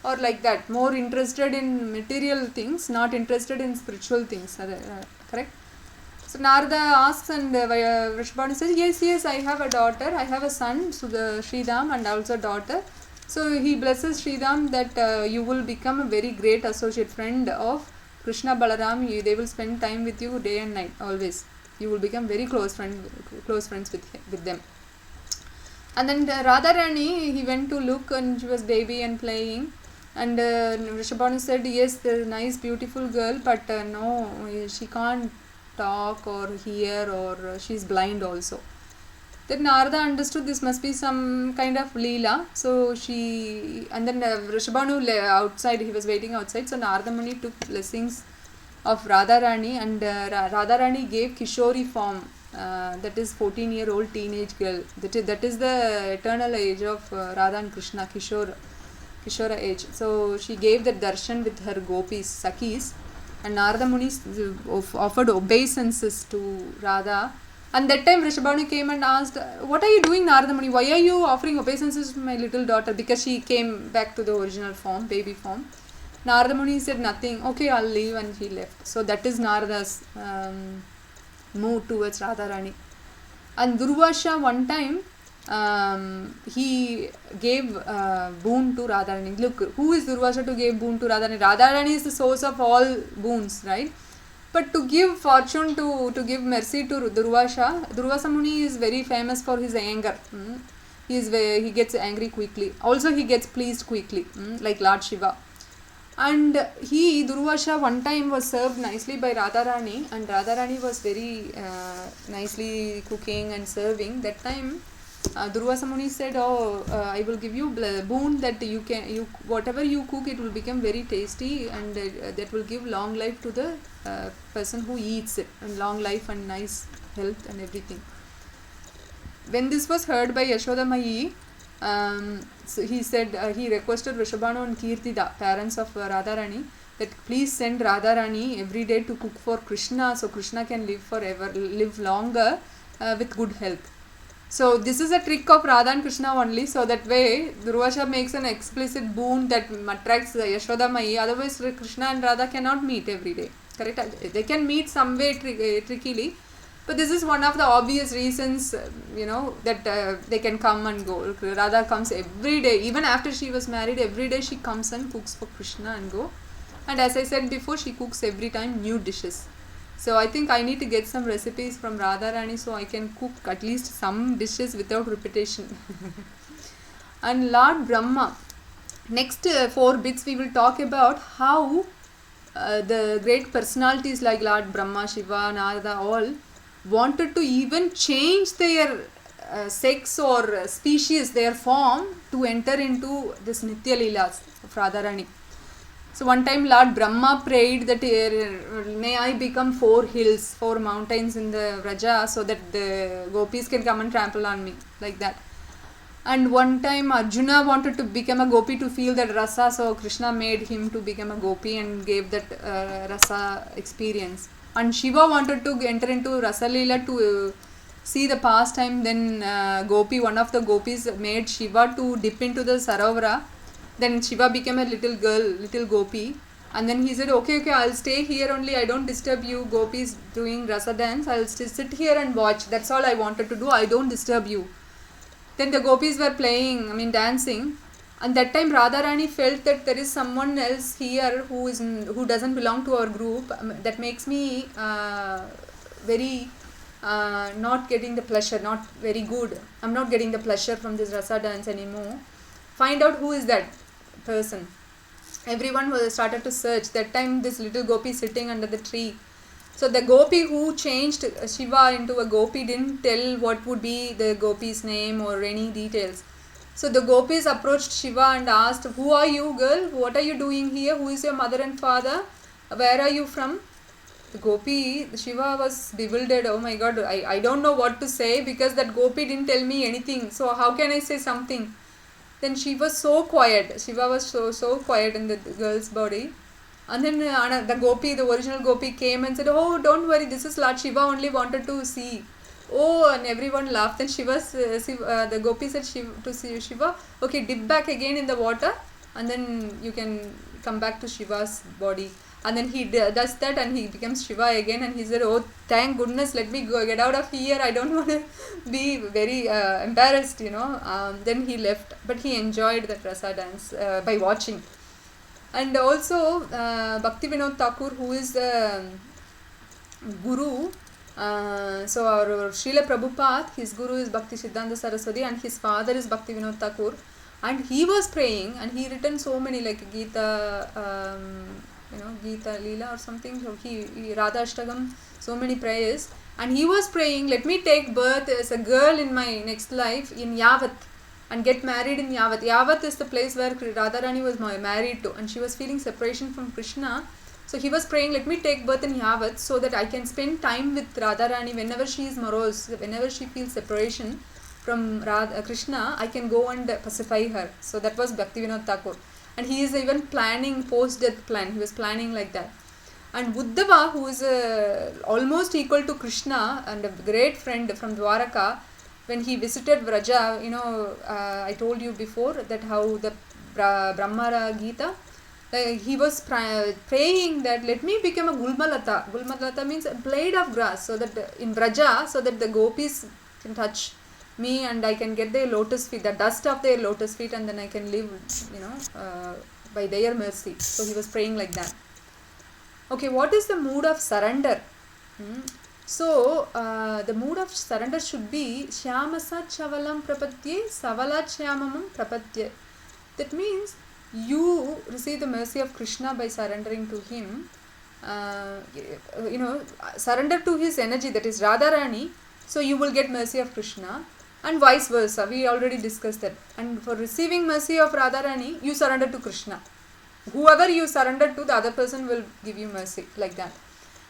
are like that, more interested in material things, not interested in spiritual things, correct? So Narada asks and Vrishabhanu says, yes, I have a daughter, I have a son, Sridham, and also a daughter. So he blesses Sridham that you will become a very great associate friend of Krishna Balaram. They will spend time with you day and night, always. You will become very close friends with them. And then Radharani, he went to look and she was baby and playing. And Vrishabhanu said, yes, the nice beautiful girl, but no, she can't talk or hear, or she's blind also. Then Narada understood this must be some kind of Leela. So and then Vrishabhanu outside, he was waiting outside. So Narada Muni took blessings of Radharani, and Radharani gave Kishori form. That is 14-year-old teenage girl. That is the eternal age of Radha and Krishna, Kishora age. So she gave the darshan with her gopis, Sakis, and Narada Muni offered obeisances to Radha. And that time Vrishabhanu came and asked, what are you doing, Narada Muni? Why are you offering obeisances to my little daughter? Because she came back to the original form, baby form. Narada Muni said nothing. Okay, I'll leave, and he left. So that is Narada's move towards Radharani. And Durvasha one time he gave boon to Radharani. Look, who is Durvasha to give boon to Radharani? Radharani is the source of all boons, right? But to give fortune, to give mercy to Durvasa Muni is very famous for his anger. He gets angry quickly. Also he gets pleased quickly, like Lord Shiva. And Durvasha one time was served nicely by Radharani, and Radharani was very nicely cooking and serving. That time Durvasa Muni said, I will give you boon that you whatever you cook, it will become very tasty, and that will give long life to the person who eats it, and long life and nice health and everything. When this was heard by Yashoda Mayi, so he said, he requested Vrishabhanu and Kirtida, parents of Radharani, that please send Radharani every day to cook for Krishna, so Krishna can live forever, live longer with good health. So this is a trick of Radha and Krishna only, so that way Durvasha makes an explicit boon that attracts Yashoda Mayi. Otherwise Krishna and Radha cannot meet every day. Correct? They can meet some way trickily, but this is one of the obvious reasons, that they can come and go. Radha comes every day, even after she was married, every day she comes and cooks for Krishna and go. And as I said before, she cooks every time new dishes. So I think I need to get some recipes from Radharani so I can cook at least some dishes without repetition. And Lord Brahma. Next 4 bits we will talk about how the great personalities like Lord Brahma, Shiva, Narada all wanted to even change their sex or species, their form, to enter into this Nitya Leelas of Radharani. So one time Lord Brahma prayed that may I become 4 hills, 4 mountains in the Vraja, so that the gopis can come and trample on me, like that. And one time Arjuna wanted to become a gopi to feel that rasa, so Krishna made him to become a gopi and gave that rasa experience. And Shiva wanted to enter into Rasa Leela to see the pastime. Then one of the gopis made Shiva to dip into the Sarovara. Then Shiva became a little girl, little gopi. And then he said, okay, I'll stay here only. I don't disturb you gopis doing rasa dance. I'll sit here and watch. That's all I wanted to do. I don't disturb you. Then the gopis were dancing. And that time Radharani felt that there is someone else here who doesn't belong to our group. That makes me very not getting the pleasure, not very good. I'm not getting the pleasure from this rasa dance anymore. Find out who is that person. Everyone started to search. That time this little gopi sitting under the tree. So the gopi who changed Shiva into a gopi didn't tell what would be the gopi's name or any details. So the gopis approached Shiva and asked, who are you, girl? What are you doing here? Who is your mother and father? Where are you from? The Shiva was bewildered. Oh my God, I don't know what to say because that gopi didn't tell me anything. So how can I say something? Then she was so quiet. Shiva was so quiet in the girl's body. And then the original gopi came and said, oh, don't worry, this is Lord Shiva only wanted to see. Oh, and everyone laughed. And the gopi said to Shiva, okay, dip back again in the water and then you can come back to Shiva's body. And then he does that and he becomes Shiva again, and he said, oh, thank goodness, let me go, get out of here. I don't want to be very embarrassed, Then he left, but he enjoyed that rasa dance by watching. And also Bhakti Vinod Thakur, who is the guru, So our Srila Prabhupada, his guru is Bhakti Siddhanta Saraswati and his father is Bhakti Vinod Thakur, and he was praying and he written so many like Gita, Gita Leela or something. So he Radha Ashtagam, so many prayers, and he was praying, let me take birth as a girl in my next life in Yavat and get married in Yavat. Yavat is the place where Radharani was married to, and she was feeling separation from Krishna. So he was praying, let me take birth in Yavat so that I can spend time with Radharani whenever she is morose, whenever she feels separation from Krishna, I can go and pacify her. So that was Bhakti Vinod Thakur. And he is even planning post-death plan. He was planning like that. And Uddhava, who is almost equal to Krishna and a great friend from Dwaraka, when he visited Vraja, I told you before that how the Brahmara Gita, he was praying that let me become a Gulmalata. Gulmalata means a blade of grass, so that in Vraja, so that the gopis can touch me and I can get their lotus feet, the dust of their lotus feet, and then I can live, by their mercy. So he was praying like that. Okay, what is the mood of surrender? So, the mood of surrender should be Shyamasa Chavalam Prapatye Savalat Shyamamam Prapatye. That means you receive the mercy of Krishna by surrendering to him. Surrender to his energy, that is Radharani, so you will get mercy of Krishna, and vice versa. We already discussed that. And for receiving mercy of Radharani, you surrender to Krishna. Whoever you surrender to, the other person will give you mercy, like that.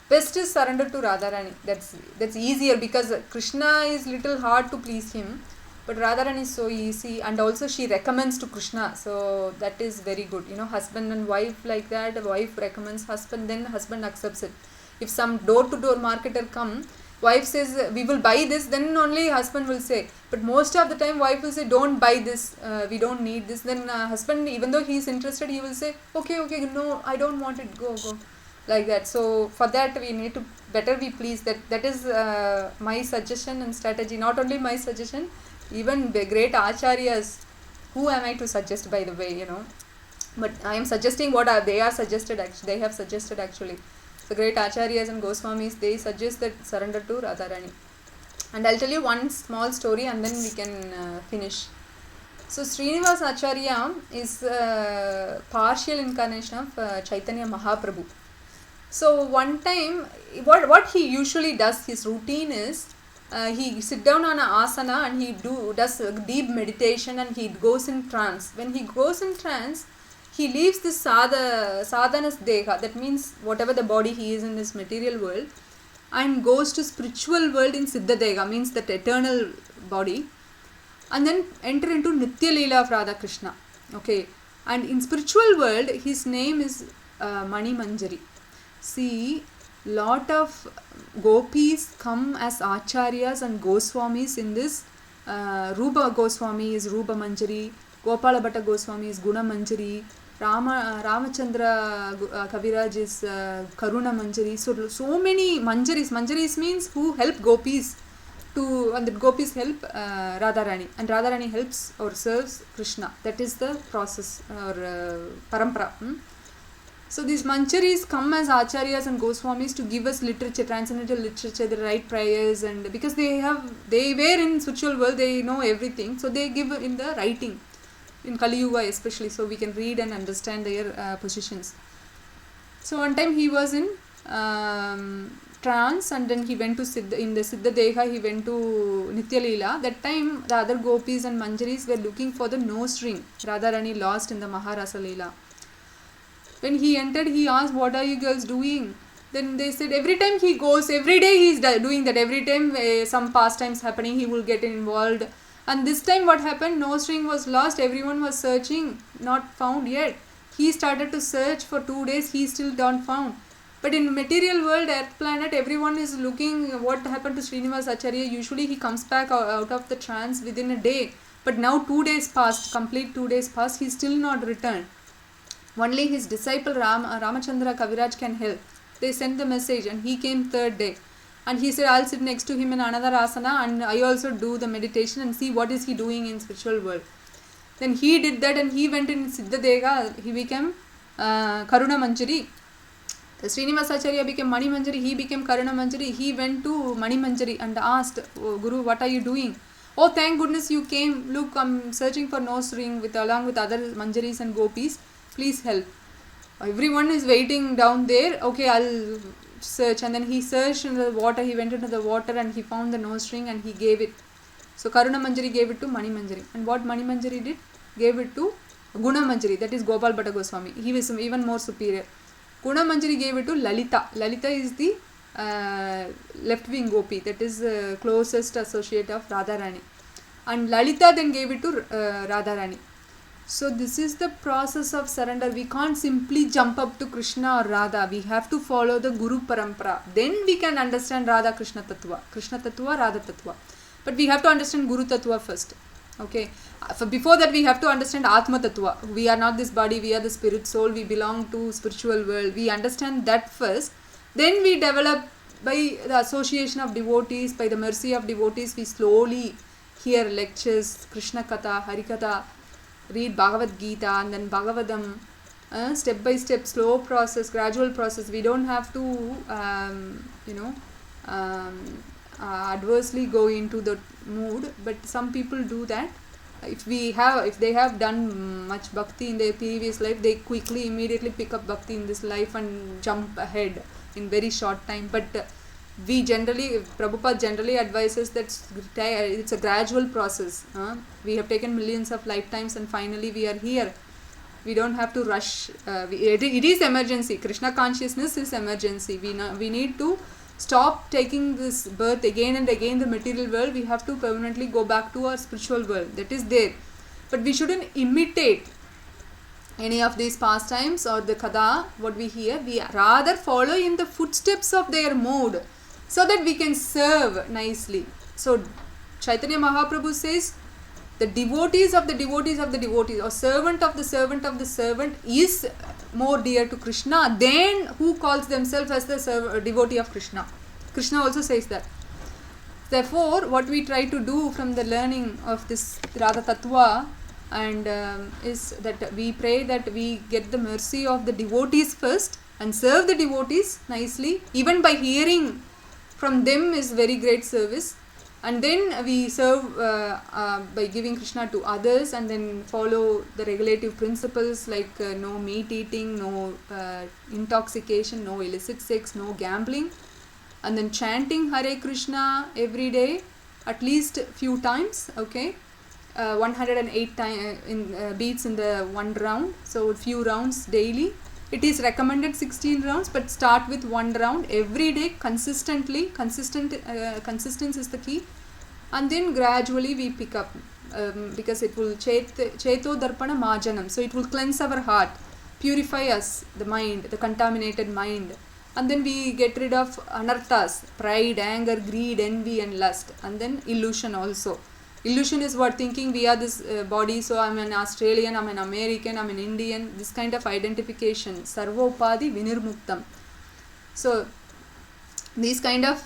Best is surrender to Radharani. That's easier because Krishna is little hard to please him, but Radharani is so easy, and also she recommends to Krishna, so that is very good. Husband and wife like that, the wife recommends husband, then husband accepts it. If some door-to-door marketer come, wife says we will buy this, then only husband will say. But most of the time wife will say don't buy this, we don't need this. Then husband, even though he is interested, he will say okay, no, I don't want it, go, like that. So for that we need to better be pleased. That is my suggestion and strategy. Not only my suggestion, even the great acharyas, who am I to suggest, by the way, but I am suggesting what they have suggested actually. The great acharyas and Goswamis, they suggest that surrender to Radharani. And I'll tell you one small story and then we can finish. So Srinivas Acharya is a partial incarnation of Chaitanya Mahaprabhu. So one time, what he usually does, his routine is, he sit down on an asana and he does deep meditation and he goes in trance. When he goes in trance, he leaves this sadhanas deha, that means whatever the body he is in this material world, and goes to spiritual world in Siddha Deha, means that eternal body, and then enter into Nitya Leela of Radha Krishna. Okay, and in spiritual world his name is Mani Manjari. See, lot of gopis come as acharyas and Goswamis in this. Rupa Goswami is Rupa Manjari, Gopala Bhatta Goswami is Guna Manjari, Ramachandra Kaviraj is Karuna Manjari. So many Manjaris. Manjaris means who help gopis and the gopis help Radharani, and Radharani helps or serves Krishna. That is the process or parampara. So these Manjaris come as acharyas and Goswamis to give us literature, transcendental literature, the right prayers, and because they were in spiritual world, they know everything, so they give in the writing. In Kali Yuga especially, so we can read and understand their positions. So one time he was in trance, and then he went to in the Siddha Deha, he went to Nitya Leela. That time the other gopis and Manjaris were looking for the nose ring Radharani lost in the Maharasa Leela. When he entered, he asked, what are you girls doing? Then they said every time he goes, every day he is doing that. Every time some pastimes happening, he will get involved. And this time what happened, nose ring was lost, everyone was searching, not found yet. He started to search for 2 days, he still don't found. But in material world, earth planet, everyone is looking what happened to Srinivas Acharya. Usually he comes back out of the trance within a day. But now 2 days passed, complete 2 days passed, he still not returned. Only his disciple Ramachandra Kaviraj can help. They sent the message and he came 3rd day. And he said, I'll sit next to him in another asana and I also do the meditation and see what is he doing in spiritual world. Then he did that and he went in Siddha Deha. He became Karuna Manjari. Srinivasacharya became Mani Manjari, he became Karuna Manjari. He went to Mani Manjari and asked, "Oh, Guru, what are you doing?" "Oh, thank goodness you came. Look, I'm searching for nose ring along with other Manjaris and gopis. Please help." Everyone is waiting down there. Okay, I'll search. And then he searched in the water. He went into the water and he found the nose ring and he gave it. So Karuna Manjari gave it to Mani Manjari. And what Mani Manjari did? Gave it to Guna Manjari, that is Gopal Bhatta Goswami. He was even more superior. Guna Manjari gave it to Lalita. Lalita is the left wing gopi, that is closest associate of Radharani. And Lalita then gave it to Radharani. So this is the process of surrender. We can't simply jump up to Krishna or Radha. We have to follow the Guru Parampara. Then we can understand Radha Krishna Tattva. Krishna Tattva, Radha Tattva. But we have to understand Guru Tattva first. Okay. Before that we have to understand Atma Tattva. We are not this body, we are the spirit soul, we belong to spiritual world. We understand that first. Then we develop by the association of devotees, by the mercy of devotees, we slowly hear lectures, Krishna Katha, Hari Katha, read Bhagavad Gita and then Bhagavadam. Step by step, slow process, gradual process. We don't have to, adversely go into the mood, but some people do that. If they have done much bhakti in their previous life, they quickly immediately pick up bhakti in this life and jump ahead in very short time. But Prabhupada generally advises that it's a gradual process. We have taken millions of lifetimes and finally we are here. We don't have to rush. It is emergency. Krishna consciousness is emergency. We need to stop taking this birth again and again, the material world. We have to permanently go back to our spiritual world. That is there. But we shouldn't imitate any of these pastimes or the kada, what we hear. We rather follow in the footsteps of their mode so that we can serve nicely. So Chaitanya Mahaprabhu says, the devotees of the devotees of the devotees, or servant of the servant of the servant is more dear to Krishna than who calls themselves as the devotee of Krishna. Krishna also says that. Therefore, what we try to do from the learning of this Radha Tattva and is that we pray that we get the mercy of the devotees first and serve the devotees nicely. Even by hearing from them is very great service. And then we serve by giving Krishna to others and then follow the regulative principles like no meat eating, no intoxication, no illicit sex, no gambling. And then chanting Hare Krishna every day at least few times, okay. 108 beats in the one round, so few rounds daily. It is recommended 16 rounds, but start with one round every day consistently. Consistency is the key, and then gradually we pick up because it will cheto darpana majanam, so it will cleanse our heart, purify us, the mind, the contaminated mind, and then we get rid of anarthas, pride, anger, greed, envy and lust, and then illusion also. Illusion is what? Thinking we are this body, so I'm an Australian, I'm an American, I'm an Indian, this kind of identification. Sarvopadi vinirmuktam. So these kind of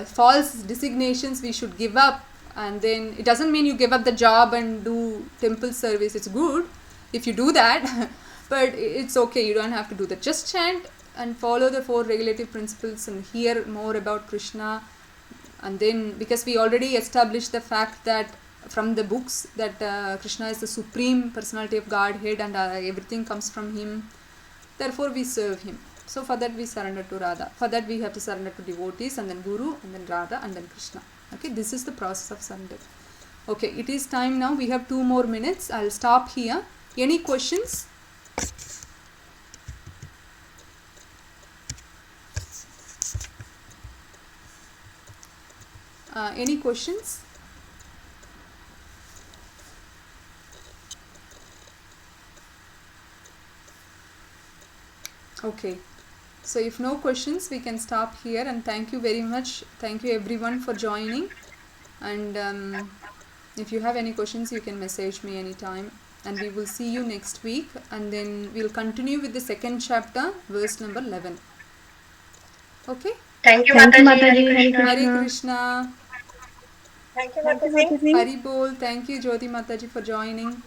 false designations we should give up. And then it doesn't mean you give up the job and do temple service. It's good if you do that, but it's okay, you don't have to do that. Just chant and follow the 4 regulative principles and hear more about Krishna. And then, because we already established the fact that from the books that Krishna is the supreme personality of Godhead and everything comes from him, therefore we serve him. So for that we surrender to Radha. For that we have to surrender to devotees and then Guru and then Radha and then Krishna. Okay, this is the process of surrender. Okay, it is time now. We have 2 more minutes. I'll stop here. Any questions? Any questions? Okay, so if no questions, we can stop here, and thank you very much. Thank you everyone for joining, and if you have any questions, you can message me anytime, and we will see you next week, and then we'll continue with the 2nd chapter, verse number 11. Okay? Thank you, Thank you, Mataji. Mataji. Hare Krishna. Thank you, Thank you, Mataji. Mataji. Hari Bol. Thank you, Jyoti Mataji, for joining.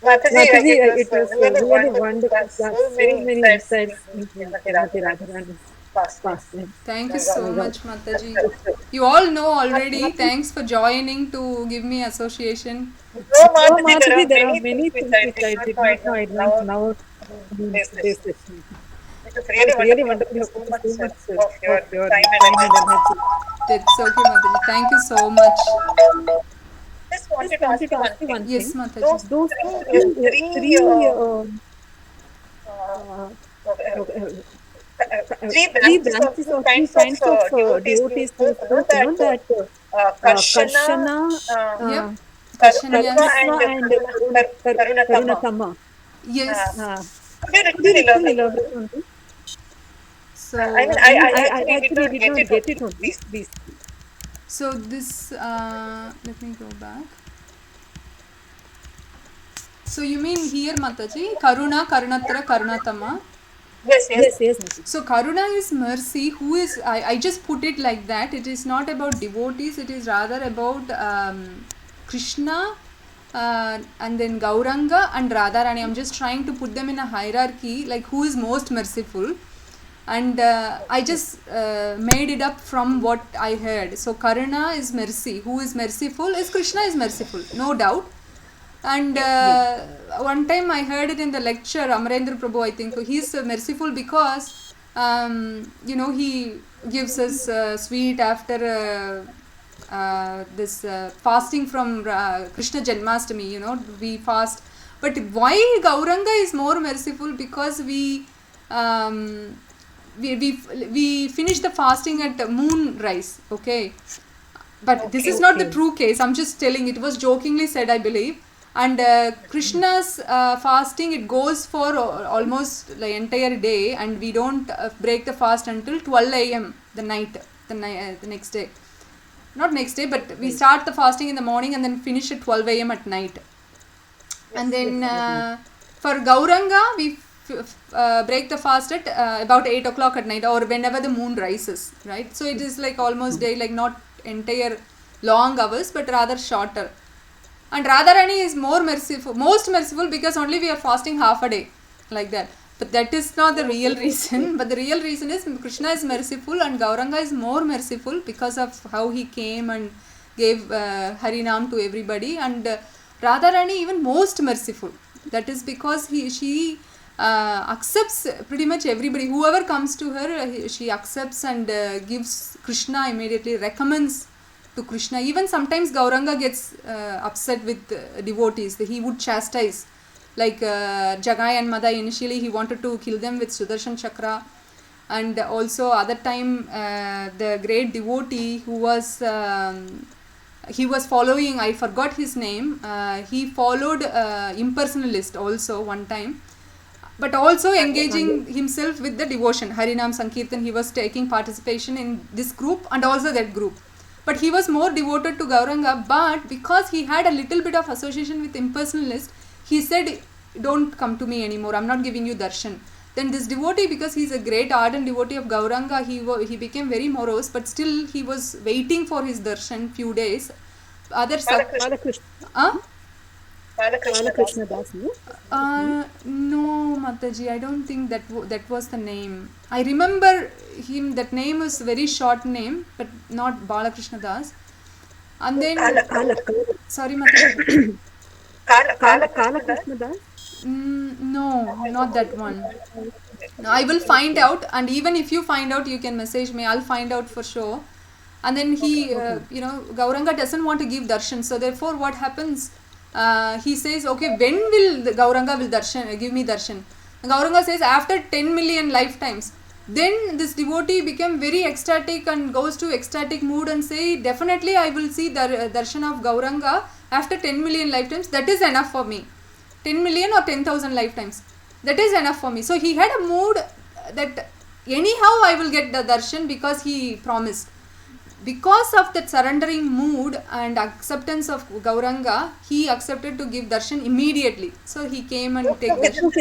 Mataji, Mataji, it it was was really really wonderful wonderful class. class. So So many many insights insights into in Srimati Srimati Radharani's Radharani's past life. past life. Thank you My God. so My God. much, Mataji. That's it. You all know already. Mataji, Thanks for joining to give me association. No, no, Mataji, Mataji, there there are are many many things things which which I I did did not not know. know I I learned learned now now in in today's today's session. session. It was It really was really wonderful. You wonderful. put You so put much so much of your of your time and time and energy. energy. It's okay, Mataji. Thank you so much. Just Just wanted to ask wanted to you ask one you thing. one Yes, thing. Mataji. Those Those three three uh, uh, uh, three three branches or branches three or three kinds of kinds of devotees we devotees we spoke, spoke, that that Karshana, Karshana, uh, Yep. Karutva, Karshanyas. and Karutva, and Karunatama. Karunatama. Uh, Yes. could you Could you little little elaborate on elaborate this? on this? I mean, So, I I actually did actually not did get not it on get it on these. these. this, let me go back. So, you mean here, Mataji? Karuna, Karunatra, Karunatama. Yes, yes. Yes, yes, Mataji. So Karuna is mercy, who is, I just put it like that. It is not about devotees, it is rather about Krishna and then Gauranga and Radharani. I'm just trying to put them in a hierarchy, like who is most merciful. And I just made it up from what I heard. So Karuna is mercy. Who is merciful is Krishna is merciful, no doubt. And one time I heard it in the lecture, Amarendra Prabhu, I think, he's merciful because, he gives us sweet after this fasting from Krishna Janmashtami, we fast. But why Gauranga is more merciful? Because um, we finish the fasting at moonrise, okay? But this is not the true case. I'm just telling, it was jokingly said, I believe. And Krishna's fasting, it goes for almost the entire day, and we don't break the fast until 12 a.m. the next day. Not next day, but we start the fasting in the morning and then finish at 12 a.m. at night. And then for Gauranga, we break the fast at about 8 o'clock at night, or whenever the moon rises, right? So it is like almost day, like not entire long hours, but rather shorter. And Radharani is most merciful, because only we are fasting half a day, like that. But that is not the real reason. But the real reason is Krishna is merciful and Gauranga is more merciful because of how he came and gave Harinam to everybody. And Radharani even most merciful. That is because she accepts pretty much everybody. Whoever comes to her, she accepts and gives Krishna immediately, recommends to Krishna. Even sometimes Gauranga gets upset with devotees. He would chastise. Like Jagai and Madai, initially he wanted to kill them with Sudarshan Chakra. And also other time the great devotee who was he was following, I forgot his name, he followed impersonalist also one time, but also engaging himself with the devotion, Harinam Sankirtan. He was taking participation in this group and also that group, but he was more devoted to Gauranga. But because he had a little bit of association with impersonalist, he said, don't come to me anymore, I'm not giving you darshan. Then this devotee, because he's a great ardent devotee of Gauranga, he became very morose, but still he was waiting for his darshan few days. Others Balakrishna. Balakrishna Das, no? no, Mataji, I don't think that was the name. I remember him, that name was very short name, but not Balakrishna Das. And then, sorry Mataji. Kalakrishna Das? No, not that one. No, I will find out, and even if you find out, you can message me. I'll find out for sure. And then he, Gauranga doesn't want to give darshan. So therefore, what happens? He says, okay, when will the Gauranga will give me darshan? Gauranga says, after 10 million lifetimes. Then this devotee became very ecstatic and goes to ecstatic mood and say, definitely I will see the darshan of Gauranga after 10 million lifetimes. That is enough for me. 10 million or 10,000 lifetimes. That is enough for me. So he had a mood that anyhow I will get the darshan, because he promised. Because of that surrendering mood and acceptance of Gauranga, he accepted to give darshan immediately. So he came and take darshan.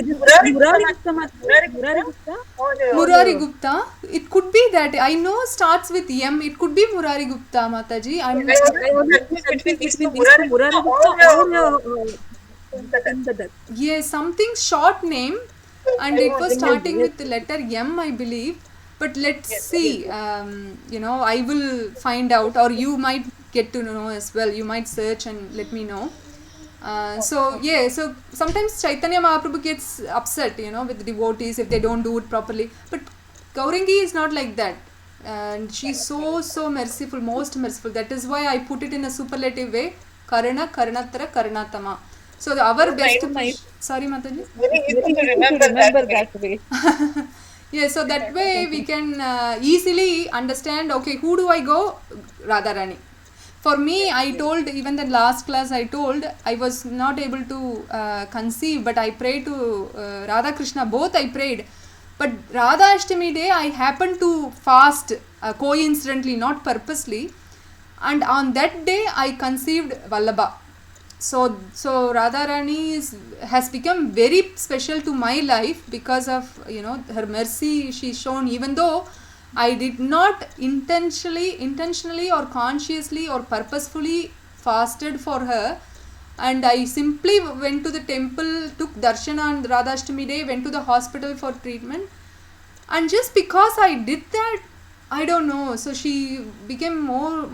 Murari Gupta. It could be that. I know starts with M. It could be Murari Gupta, Mataji. Between these two, Murari Gupta or Kundadat. Yes, something short name, and it was starting with the letter M, I believe. But let's see. I will find out, or you might get to know as well. You might search and let me know. So sometimes Chaitanya Mahaprabhu gets upset, with the devotees if they don't do it properly. But Gaurangi is not like that. And she's so merciful, most merciful. That is why I put it in a superlative way. Karana, Karanatara, Karanatama. So our best. Sorry, Mataji. Very easy to remember that way. Yeah, so that way we can easily understand, okay, who do I go? Radharani. For me, I told, even the last class I told, I was not able to conceive, but I prayed to Radha Krishna, both I prayed. But Radha Ashtami day, I happened to fast coincidentally, not purposely. And on that day, I conceived Vallabha. So Radharani has become very special to my life because of her mercy she's shown, even though I did not intentionally or consciously or purposefully fasted for her, and I simply went to the temple, took darshan on Radha Ashtami day, went to the hospital for treatment, and just because I did that, I don't know, so she became more,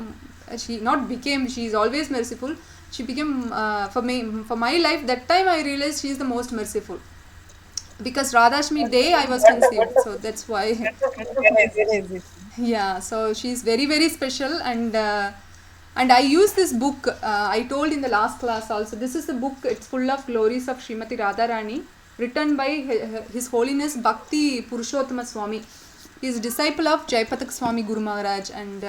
she's always merciful. She became, for my life, that time I realized she is the most merciful. Because Radhashmi day I was conceived, so that's why. Yeah, so she's very, very special, and I use this book, I told in the last class also, this is the book, it's full of glories of Srimati Radharani, written by His Holiness Bhakti Purushottama Swami. He is a disciple of Jaipatak Swami Guru Maharaj, and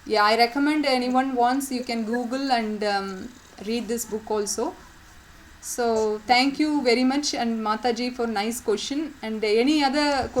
I recommend anyone wants, you can Google and read this book also. So thank you very much, and Mataji for nice question, and any other question